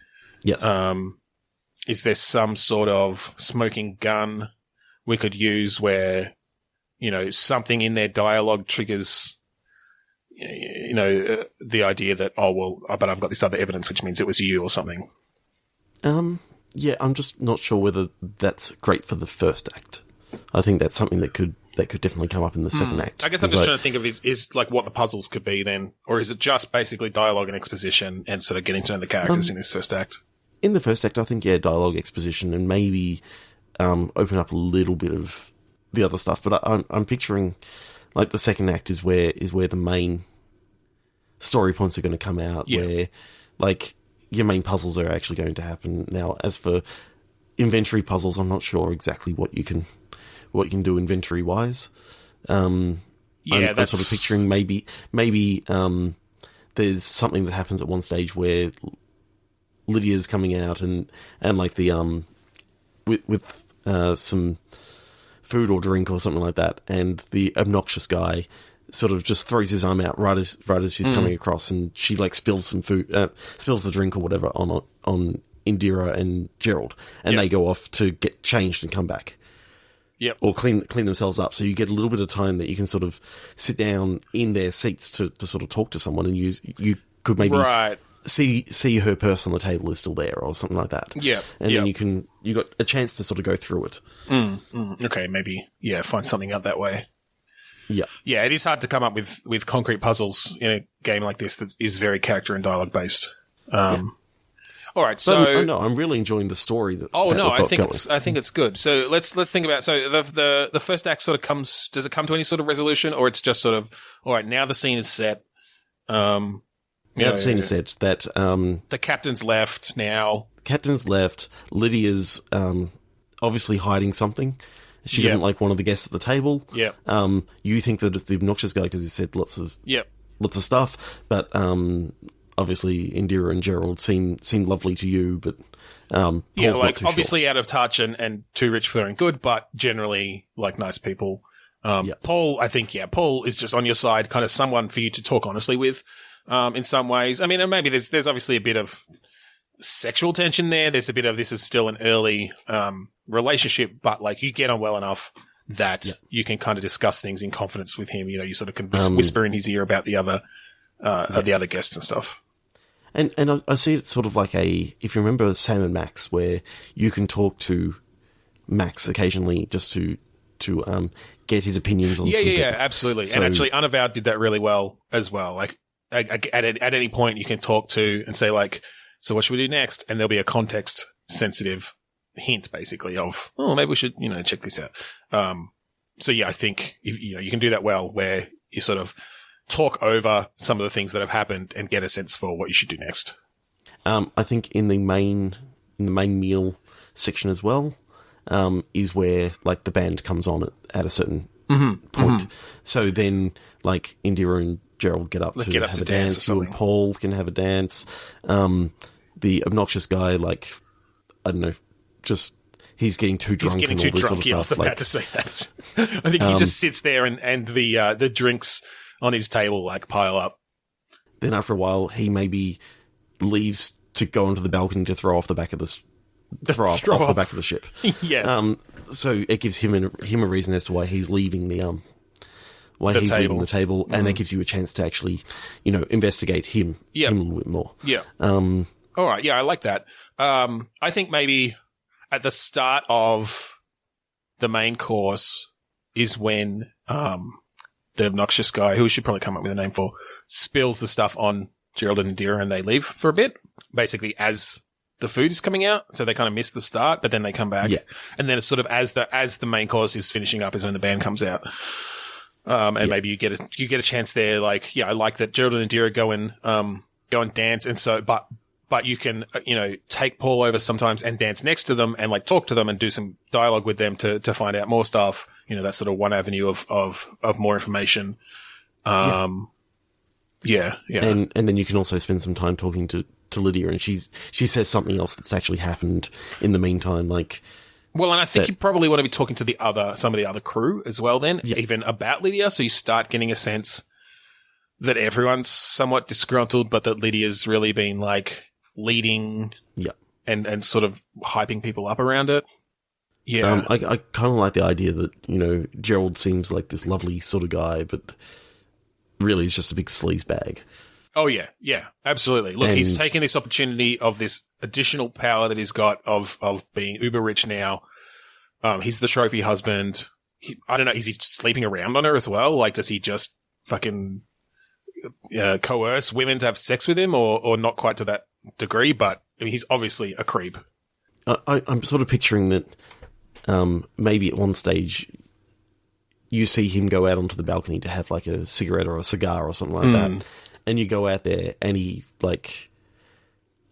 Yes. Is there some sort of smoking gun we could use where, something in their dialogue triggers, the idea that, but I've got this other evidence, which means it was you or something. Yeah, I'm just not sure whether that's great for the first act. I think that's something that could definitely come up in the second act. I guess I'm just trying to think of is like what the puzzles could be then, or is it just basically dialogue and exposition and sort of getting to know the characters in this first act? In the first act, I think, yeah, dialogue, exposition, and maybe open up a little bit of the other stuff. But I'm picturing like the second act is where the main story points are going to come out, where like your main puzzles are actually going to happen. Now, as for inventory puzzles, I'm not sure exactly what you can do inventory wise. I'm sort of picturing maybe there's something that happens at one stage where Lydia's coming out and like the with some food or drink or something like that, and the obnoxious guy sort of just throws his arm out right as she's coming across, and she like spills some food, spills the drink or whatever on Indira and Gerald, and they go off to get changed and come back. Yep. Or clean themselves up. So you get a little bit of time that you can sort of sit down in their seats to sort of talk to someone, and you could maybe see her purse on the table is still there or something like that. Yeah. And then you got a chance to sort of go through it. Okay, maybe find something out that way. Yeah. Yeah, it is hard to come up with concrete puzzles in a game like this that is very character and dialogue based. All right, so no, I'm really enjoying the story that. I think it's good. So let's think about the first act sort of comes. Does it come to any sort of resolution, or it's just sort of all right? Now the scene is set. The scene is set. That the captain's left now. Captain's left. Lydia's obviously hiding something. She doesn't like one of the guests at the table. Yeah. You think that it's the obnoxious guy because he said lots of stuff, but obviously Indira and Gerald seem lovely to you, but Paul's not too obviously sure. Out of touch and too rich for their own good, but generally like nice people. Paul, I think, Paul is just on your side, kind of someone for you to talk honestly with, in some ways. I mean, and maybe there's obviously a bit of sexual tension there. There's a bit of this is still an early relationship, but like you get on well enough that you can kind of discuss things in confidence with him. You sort of can whisper in his ear about the other guests and stuff. And I see it sort of like if you remember Sam and Max, where you can talk to Max occasionally just to get his opinions on yeah, some yeah, yeah, bits. absolutely. So- And actually, Unavowed did that really well as well. Like, at any point, you can talk to and say, like, so what should we do next? And there'll be a context-sensitive hint, basically, of, oh, maybe we should, check this out. So, yeah, I think, you can do that well, where you sort of talk over some of the things that have happened and get a sense for what you should do next. I think in the main meal section as well, is where like the band comes on at a certain point. So then like Indira and Gerald get up to have a dance. You and Paul can have a dance. The obnoxious guy, like, I don't know, just he's getting too drunk. He's getting and all too this drunk. Sort of I was stuff. about to say that. I think he just sits there and the drinks on his table like pile up. Then after a while, he maybe leaves to go onto the balcony to throw off the back of the back of the ship. Yeah. So it gives him a reason as to why he's leaving the leaving the table, and that gives you a chance to actually, investigate him a little bit more. Yeah. All right. Yeah, I like that. I think maybe at the start of the main course is when the obnoxious guy, who we should probably come up with a name for, spills the stuff on Gerald and Indira, and they leave for a bit, basically as the food is coming out. So they kind of miss the start, but then they come back. Yeah. And then it's sort of as the main course is finishing up is when the band comes out. And maybe you get a chance there. Like, yeah, I like that Gerald and Indira go and dance. And so, but you can, take Paul over sometimes and dance next to them and like talk to them and do some dialogue with them to find out more stuff. That's sort of one avenue of more information. Yeah. And then you can also spend some time talking to Lydia, and she says something else that's actually happened in the meantime, like. Well, and I think you probably want to be talking to some of the other crew as well then, even about Lydia, so you start getting a sense that everyone's somewhat disgruntled, but that Lydia's really been, like, leading and sort of hyping people up around it. Yeah. I kind of like the idea that, Gerald seems like this lovely sort of guy, but really he's just a big sleaze bag. Oh, yeah. Yeah, absolutely. Look, he's taken this opportunity of this additional power that he's got of being uber rich now. He's the trophy husband. I don't know, is he sleeping around on her as well? Like, does he just fucking coerce women to have sex with him or not quite to that degree? But I mean, he's obviously a creep. I'm sort of picturing that maybe at one stage you see him go out onto the balcony to have like a cigarette or a cigar or something like that. And you go out there and he, like,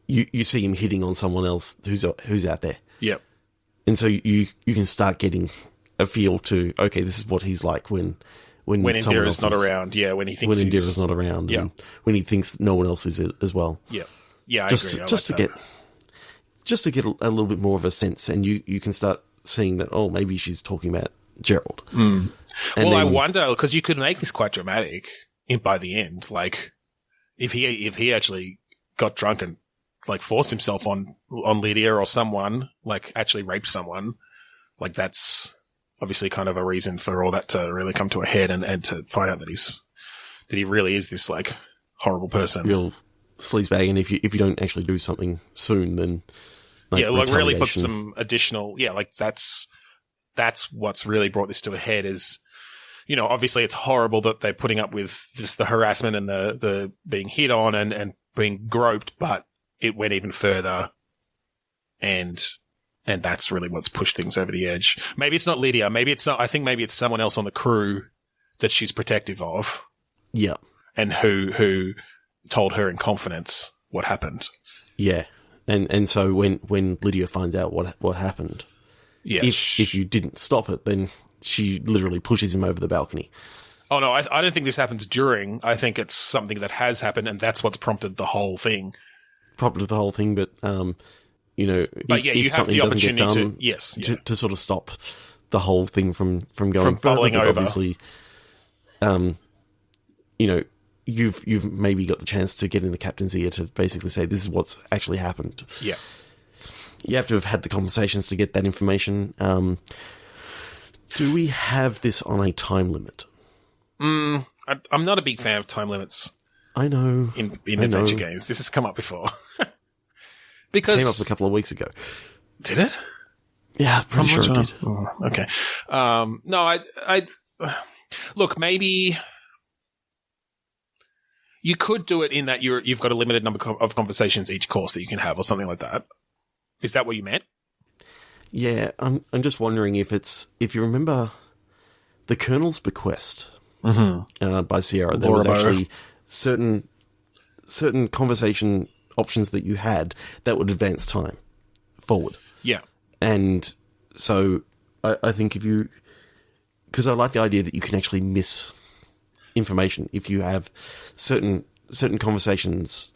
you see him hitting on someone else who's out there. Yep. And so you can start getting a feel to, okay, this is what he's like when Indira's not around. Yeah, when he thinks Indira's not around. Yeah. And when he thinks no one else is as well. Yeah. Yeah, I agree. Just to get a little bit more of a sense, and you can start seeing that, oh, maybe she's talking about Gerald. I wonder, because you could make this quite dramatic by the end, like, if he actually got drunk and like forced himself on Lydia or someone, like actually raped someone, like that's obviously kind of a reason for all that to really come to a head and to find out that he really is this like horrible person, real sleazebag. And if you don't actually do something soon, then really put some additional that's what's really brought this to a head is. Obviously it's horrible that they're putting up with just the harassment and the being hit on and being groped, but it went even further. And that's really what's pushed things over the edge. Maybe it's not Lydia. I think maybe it's someone else on the crew that she's protective of. Yeah. And who told her in confidence what happened. Yeah. And so when Lydia finds out what happened, if you didn't stop it, then she literally pushes him over the balcony. Oh, no, I don't think this happens during. I think it's something that has happened, and that's what's prompted the whole thing. But, you have the opportunity to sort of stop the whole thing from going bubbling over. Obviously, you've maybe got the chance to get in the captain's ear to basically say, this is what's actually happened. Yeah. You have to have had the conversations to get that information. Do we have this on a time limit? I'm not a big fan of time limits. I know. In adventure games. This has come up before. Because it came up a couple of weeks ago. Did it? Yeah, I'm pretty sure it did. Oh, okay. No, look, maybe you could do it in that you've got a limited number of conversations each course that you can have, or something like that. Is that what you meant? Yeah, I'm just wondering if you remember the Colonel's Bequest by Sierra, there was actually certain conversation options that you had that would advance time forward. Yeah. And so I think because I like the idea that you can actually miss information if you have certain conversations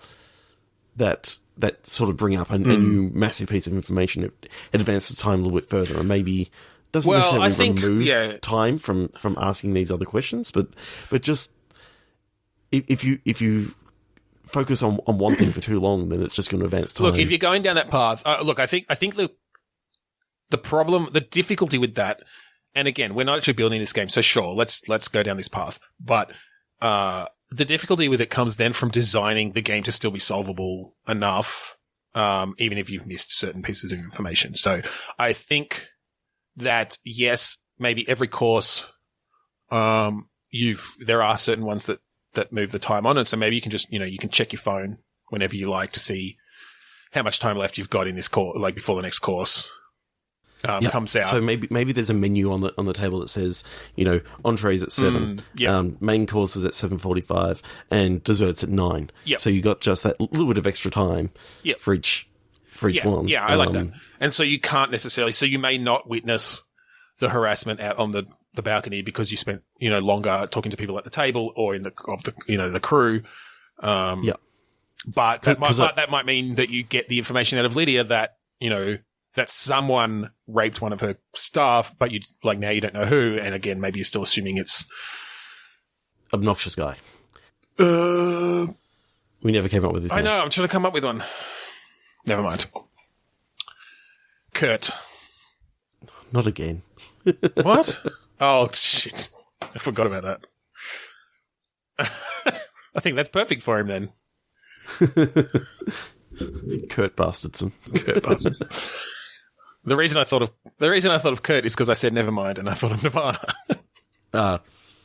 that sort of bring up a new massive piece of information. It advances time a little bit further, and maybe doesn't necessarily remove time from asking these other questions, but just if you focus on one thing for too long, then it's just going to advance time. Look, if you're going down that path, I think the problem, the difficulty with that, and again, we're not actually building this game, so sure, let's go down this path, but the difficulty with it comes then from designing the game to still be solvable enough, even if you've missed certain pieces of information. So I think that, yes, maybe every course, there are certain ones that move the time on, and so maybe you can just, you can check your phone whenever you like to see how much time left you've got in this course, like before the next course comes out. So maybe there's a menu on the table that says, entrees at 7, main courses at 7:45, and desserts at 9. Yep. So you got just that little bit of extra time for each one. Yeah, I like that. And so you can't necessarily, so you may not witness the harassment out on the balcony because you spent longer talking to people at the table or in the crew. But that might mean that you get the information out of Lydia that that someone raped one of her staff, but now you don't know who, and again, maybe you're still assuming it's obnoxious guy. We never came up with this. I know. I'm trying to come up with one. Never mind. Kurt. Not again. What? Oh shit! I forgot about that. I think that's perfect for him then. Kurt Bastardson. Kurt Bastardson. The reason I thought of Kurt is because I said never mind, and I thought of Nirvana.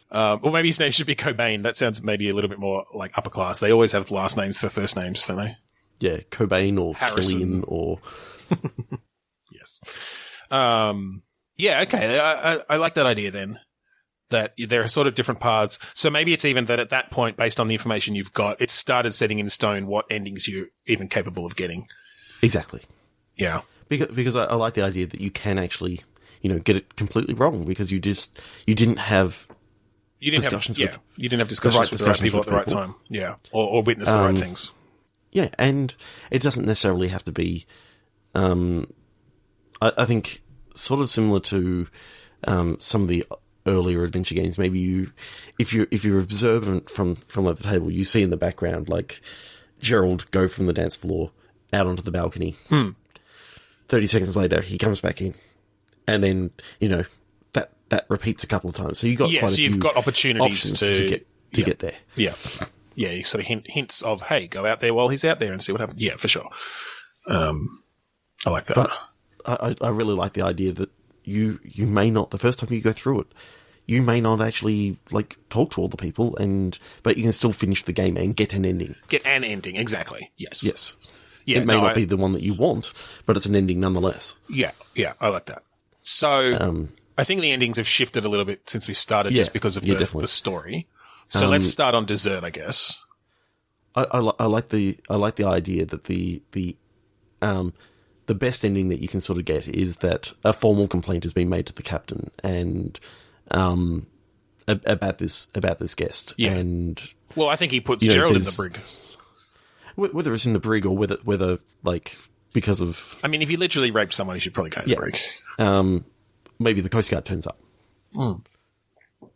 Or maybe his name should be Cobain. That sounds maybe a little bit more like upper class. They always have last names for first names, don't they? Yeah, Cobain or Harrison. Killian or yes. Yeah. Okay. I like that idea then. That there are sort of different paths. So maybe it's even that at that point, based on the information you've got, it started setting in stone what endings you're even capable of getting. Exactly. Yeah. Because I like the idea that you can actually, get it completely wrong because you didn't have discussions with the right people at the right time. Yeah. Or witness the right things. Yeah. And it doesn't necessarily have to be, I think sort of similar to, some of the earlier adventure games, maybe if you're observant from like the table, you see in the background like Gerald go from the dance floor out onto the balcony. 30 seconds later, he comes back in, and then that repeats a couple of times. So you got you've got opportunities to get there. Yeah, yeah. You sort of hints of, hey, go out there while he's out there and see what happens. Yeah, for sure. I like that. But I really like the idea that you may not, the first time you go through it, you may not actually talk to all the people, but you can still finish the game and get an ending. Get an ending, exactly. Yes. Yes. Yeah, it may not be the one that you want, but it's an ending nonetheless. Yeah, I like that. So I think the endings have shifted a little bit since we started, just because of the story. So let's start on dessert, I guess. I like the idea that the best ending that you can sort of get is that a formal complaint has been made to the captain and about this guest. Yeah. And I think he puts Gerald in the brig. Whether it's in the brig or whether because of... I mean, if he literally raped someone, he should probably go in the brig. Maybe the Coast Guard turns up. And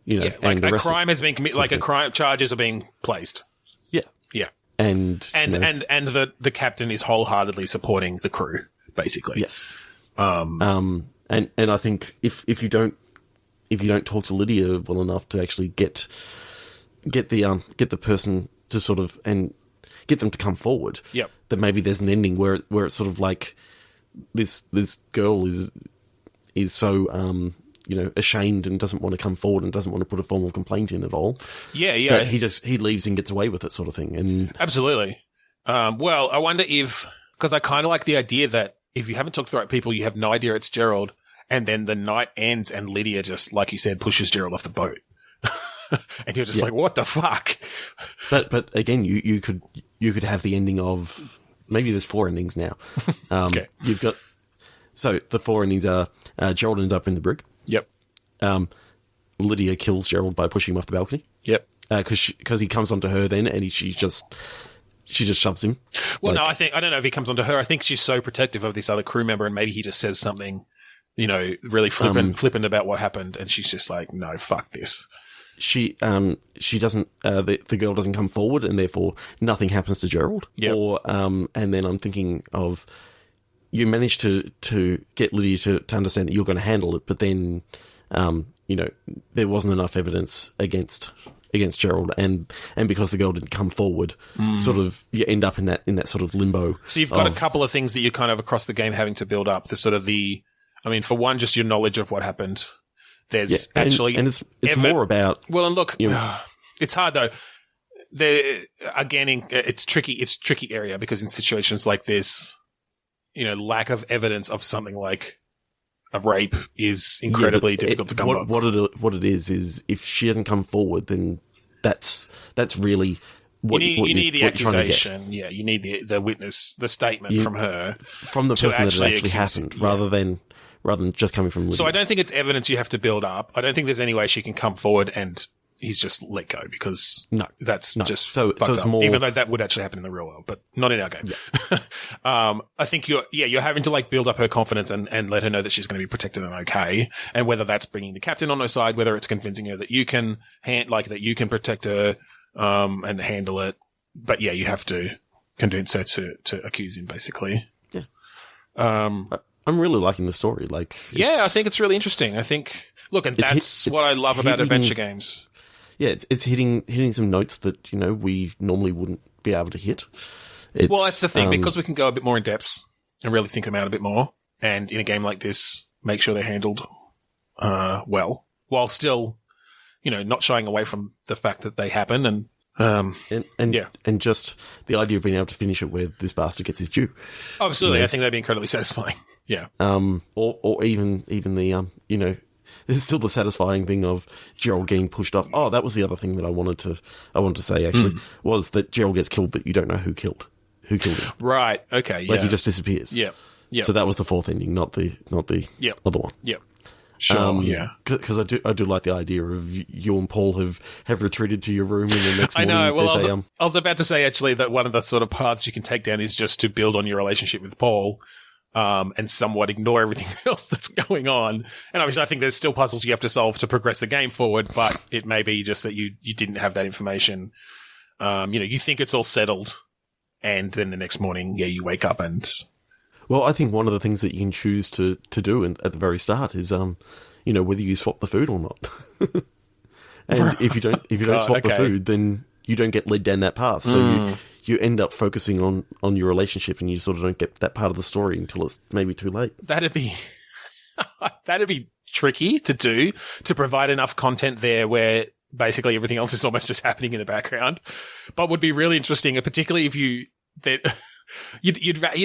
a crime has been committed, charges are being placed. Yeah. Yeah. And the captain is wholeheartedly supporting the crew, basically. Yes. And I think if you don't talk to Lydia well enough to actually get the person to sort of and get them to come forward, that maybe there's an ending where it's sort of like this girl is so ashamed and doesn't want to come forward and doesn't want to put a formal complaint in at all. Yeah. But he leaves and gets away with it, sort of thing. And absolutely. Well, I wonder because I kind of like the idea that if you haven't talked to the right people, you have no idea it's Gerald, and then the night ends and Lydia just, like you said, pushes Gerald off the boat. And you're just like, what the fuck? But again, you could have the ending of, maybe there's 4 endings now. Okay. You've got, so the 4 endings are Gerald ends up in the brig. Yep. Lydia kills Gerald by pushing him off the balcony. Yep. Because he comes onto her then, and she just shoves him. Well, no, I don't know if he comes onto her. I think she's so protective of this other crew member, and maybe he just says something, really flippant about what happened, and she's just like, no, fuck this. She doesn't, the girl doesn't come forward, and therefore nothing happens to Gerald. Yep. Or, and then I'm thinking of, you managed to get Lydia to understand that you're going to handle it, but then, there wasn't enough evidence against Gerald, and because the girl didn't come forward, sort of you end up in that sort of limbo. So you've got a couple of things that you're kind of across the game having to build up. The sort of for one, just your knowledge of what happened. There's actually, and it's more about, well, and look, it's hard though. It's tricky. It's a tricky area because in situations like this, lack of evidence of something like a rape is incredibly difficult to come up. What it is if she hasn't come forward, then that's really what you need the accusation. Yeah, you need the witness, the statement from her, from the person that it actually happened, rather than just coming from Lydia. So I don't think it's evidence you have to build up. I don't think there's any way she can come forward and he's just let go, because that's just so it's up. more, even though that would actually happen in the real world, but not in our game. Yeah. I think you're having to build up her confidence and let her know that she's going to be protected and okay. And whether that's bringing the captain on her side, whether it's convincing her that you can that you can protect her, and handle it. But yeah, you have to convince her to accuse him, basically. Yeah. I'm really liking the story. I think it's really interesting. I think, look, and that's what I love about adventure games. Yeah, it's hitting some notes that, we normally wouldn't be able to hit. Well, that's the thing, because we can go a bit more in depth and really think them out a bit more. And in a game like this, make sure they're handled well, while still, not shying away from the fact that they happen. And just the idea of being able to finish it where this bastard gets his due. Oh, absolutely. I think that'd be incredibly satisfying. Yeah. Or even the, there's still the satisfying thing of Gerald getting pushed off. Oh, that was the other thing that I wanted to say actually, was that Gerald gets killed, but you don't know who killed him. Right. Okay. Yeah. He just disappears. Yeah. Yeah. So that was the 4th ending, not the other one. Yeah. Sure. Because I do like the idea of you and Paul have retreated to your room, and the next morning I know. Well, I was about to say actually that one of the sort of paths you can take down is just to build on your relationship with Paul. And somewhat ignore everything else that's going on. And obviously I think there's still puzzles you have to solve to progress the game forward, but it may be just that you didn't have that information. You think it's all settled, and then the next morning, you wake up and... Well, I think one of the things that you can choose to do at the very start is, whether you swap the food or not. And if you don't swap the food, then you don't get led down that path. So you end up focusing on your relationship, and you sort of don't get that part of the story until it's maybe too late. That'd be tricky to do, to provide enough content there where basically everything else is almost just happening in the background. But would be really interesting, particularly if you'd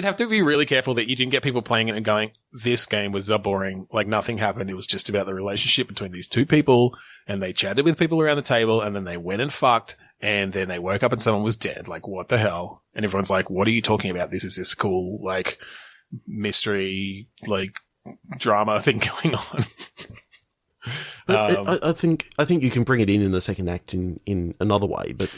have to be really careful that you didn't get people playing it and going, this game was boring, like nothing happened. It was just about the relationship between these two people, and they chatted with people around the table, and then they went and fucked. And then they woke up and someone was dead. Like, what the hell? And everyone's like, what are you talking about? This is this cool, mystery, drama thing going on. I think you can bring it in the second act in another way, but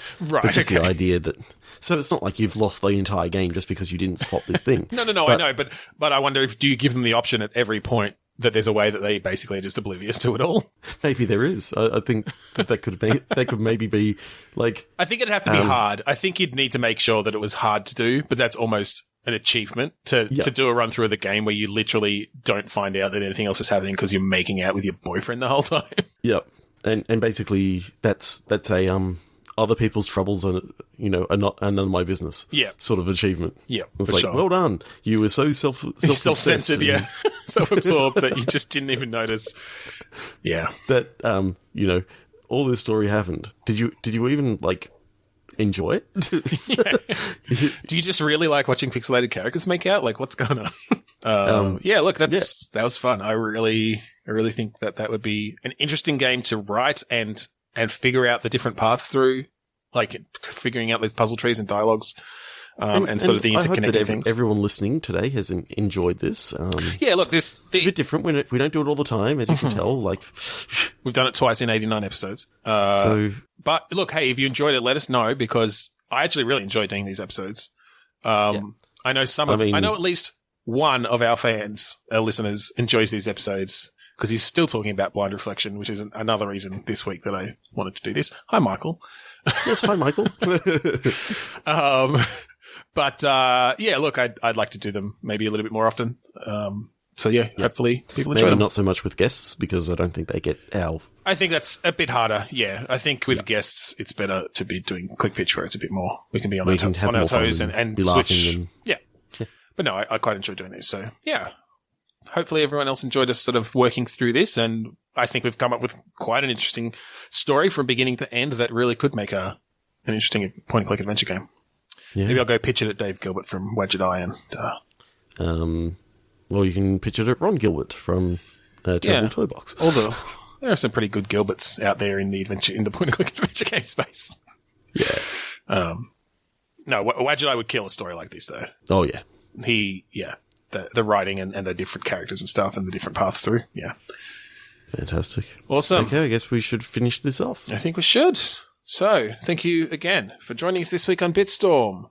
just the idea that, so it's not like you've lost the entire game just because you didn't swap this thing. No, I know, but I wonder do you give them the option at every point that there's a way that they basically are just oblivious to it all? Maybe there is. I think that could maybe be like... I think it'd have to be hard. I think you'd need to make sure that it was hard to do, but that's almost an achievement to do a run through of the game where you literally don't find out that anything else is happening because you're making out with your boyfriend the whole time. Yep. And basically that's a other people's troubles are none of my business. Yeah. Sort of achievement. Yeah. It's like, well done. You were so self-censored, yeah. Self-absorbed that you just didn't even notice. Yeah. That, all this story happened. Did you even, enjoy it? Yeah. Do you just really like watching pixelated characters make out? Like, what's going on? Yeah, look, that was fun. I really think that would be an interesting game to write and figure out the different paths through, like figuring out those puzzle trees and dialogues, and sort of the interconnected things. Everyone listening today has enjoyed this. Yeah, look, it's a bit different. We don't do it all the time, as you can tell. We've done it twice in 89 episodes. But look, hey, if you enjoyed it, let us know, because I actually really enjoy doing these episodes. I know I know at least one of our listeners enjoys these episodes, because he's still talking about Blind Reflection, which is another reason this week that I wanted to do this. Hi, Michael. Yes, hi, Michael. But look, I'd like to do them maybe a little bit more often. Hopefully people enjoy them. Maybe not so much with guests, because I don't think they get our... I think that's a bit harder, yeah. I think with guests, it's better to be doing Quick Pitch, where it's a bit more... We can be on our toes and be switch. And... Yeah. But no, I quite enjoy doing these. So, yeah. Hopefully everyone else enjoyed us sort of working through this, and I think we've come up with quite an interesting story from beginning to end that really could make an interesting point-and-click adventure game. Yeah. Maybe I'll go pitch it at Dave Gilbert from Wadget Eye and... Well, you can pitch it at Ron Gilbert from Terrible Toy Box. Although there are some pretty good Gilberts out there in the point-and-click adventure game space. Yeah. No, Wadget Eye would kill a story like this, though. Oh, yeah. The writing and the different characters and stuff and the different paths through. Yeah. Fantastic. Awesome. Okay, I guess we should finish this off. I think we should. So, thank you again for joining us this week on Bitstorm.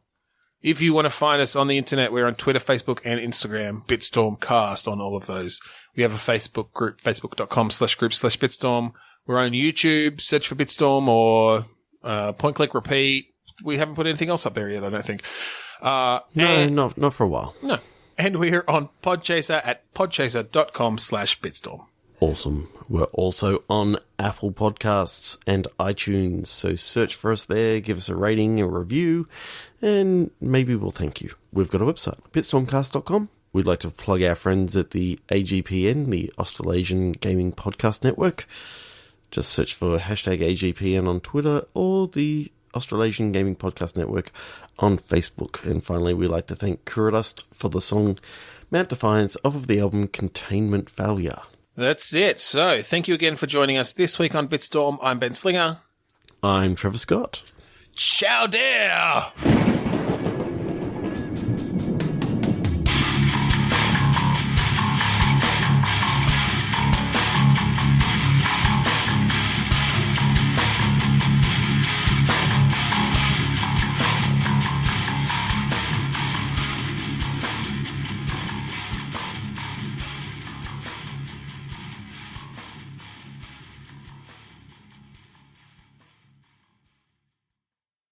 If you want to find us on the internet, we're on Twitter, Facebook, and Instagram, Bitstormcast on all of those. We have a Facebook group, facebook.com/group/Bitstorm. We're on YouTube, search for Bitstorm or Point Click Repeat. We haven't put anything else up there yet, I don't think. No, not for a while. No. And we're on Podchaser at podchaser.com/Bitstorm. Awesome. We're also on Apple Podcasts and iTunes, so search for us there, give us a rating, a review, and maybe we'll thank you. We've got a website, bitstormcast.com. We'd like to plug our friends at the AGPN, the Australasian Gaming Podcast Network. Just search for #AGPN on Twitter or the Australasian Gaming Podcast Network on Facebook. And finally, we'd like to thank Kuradust for the song Mount Defiance off of the album Containment Failure. That's it. So, thank you again for joining us this week on Bitstorm. I'm Ben Slinger. I'm Trevor Scott. Ciao there!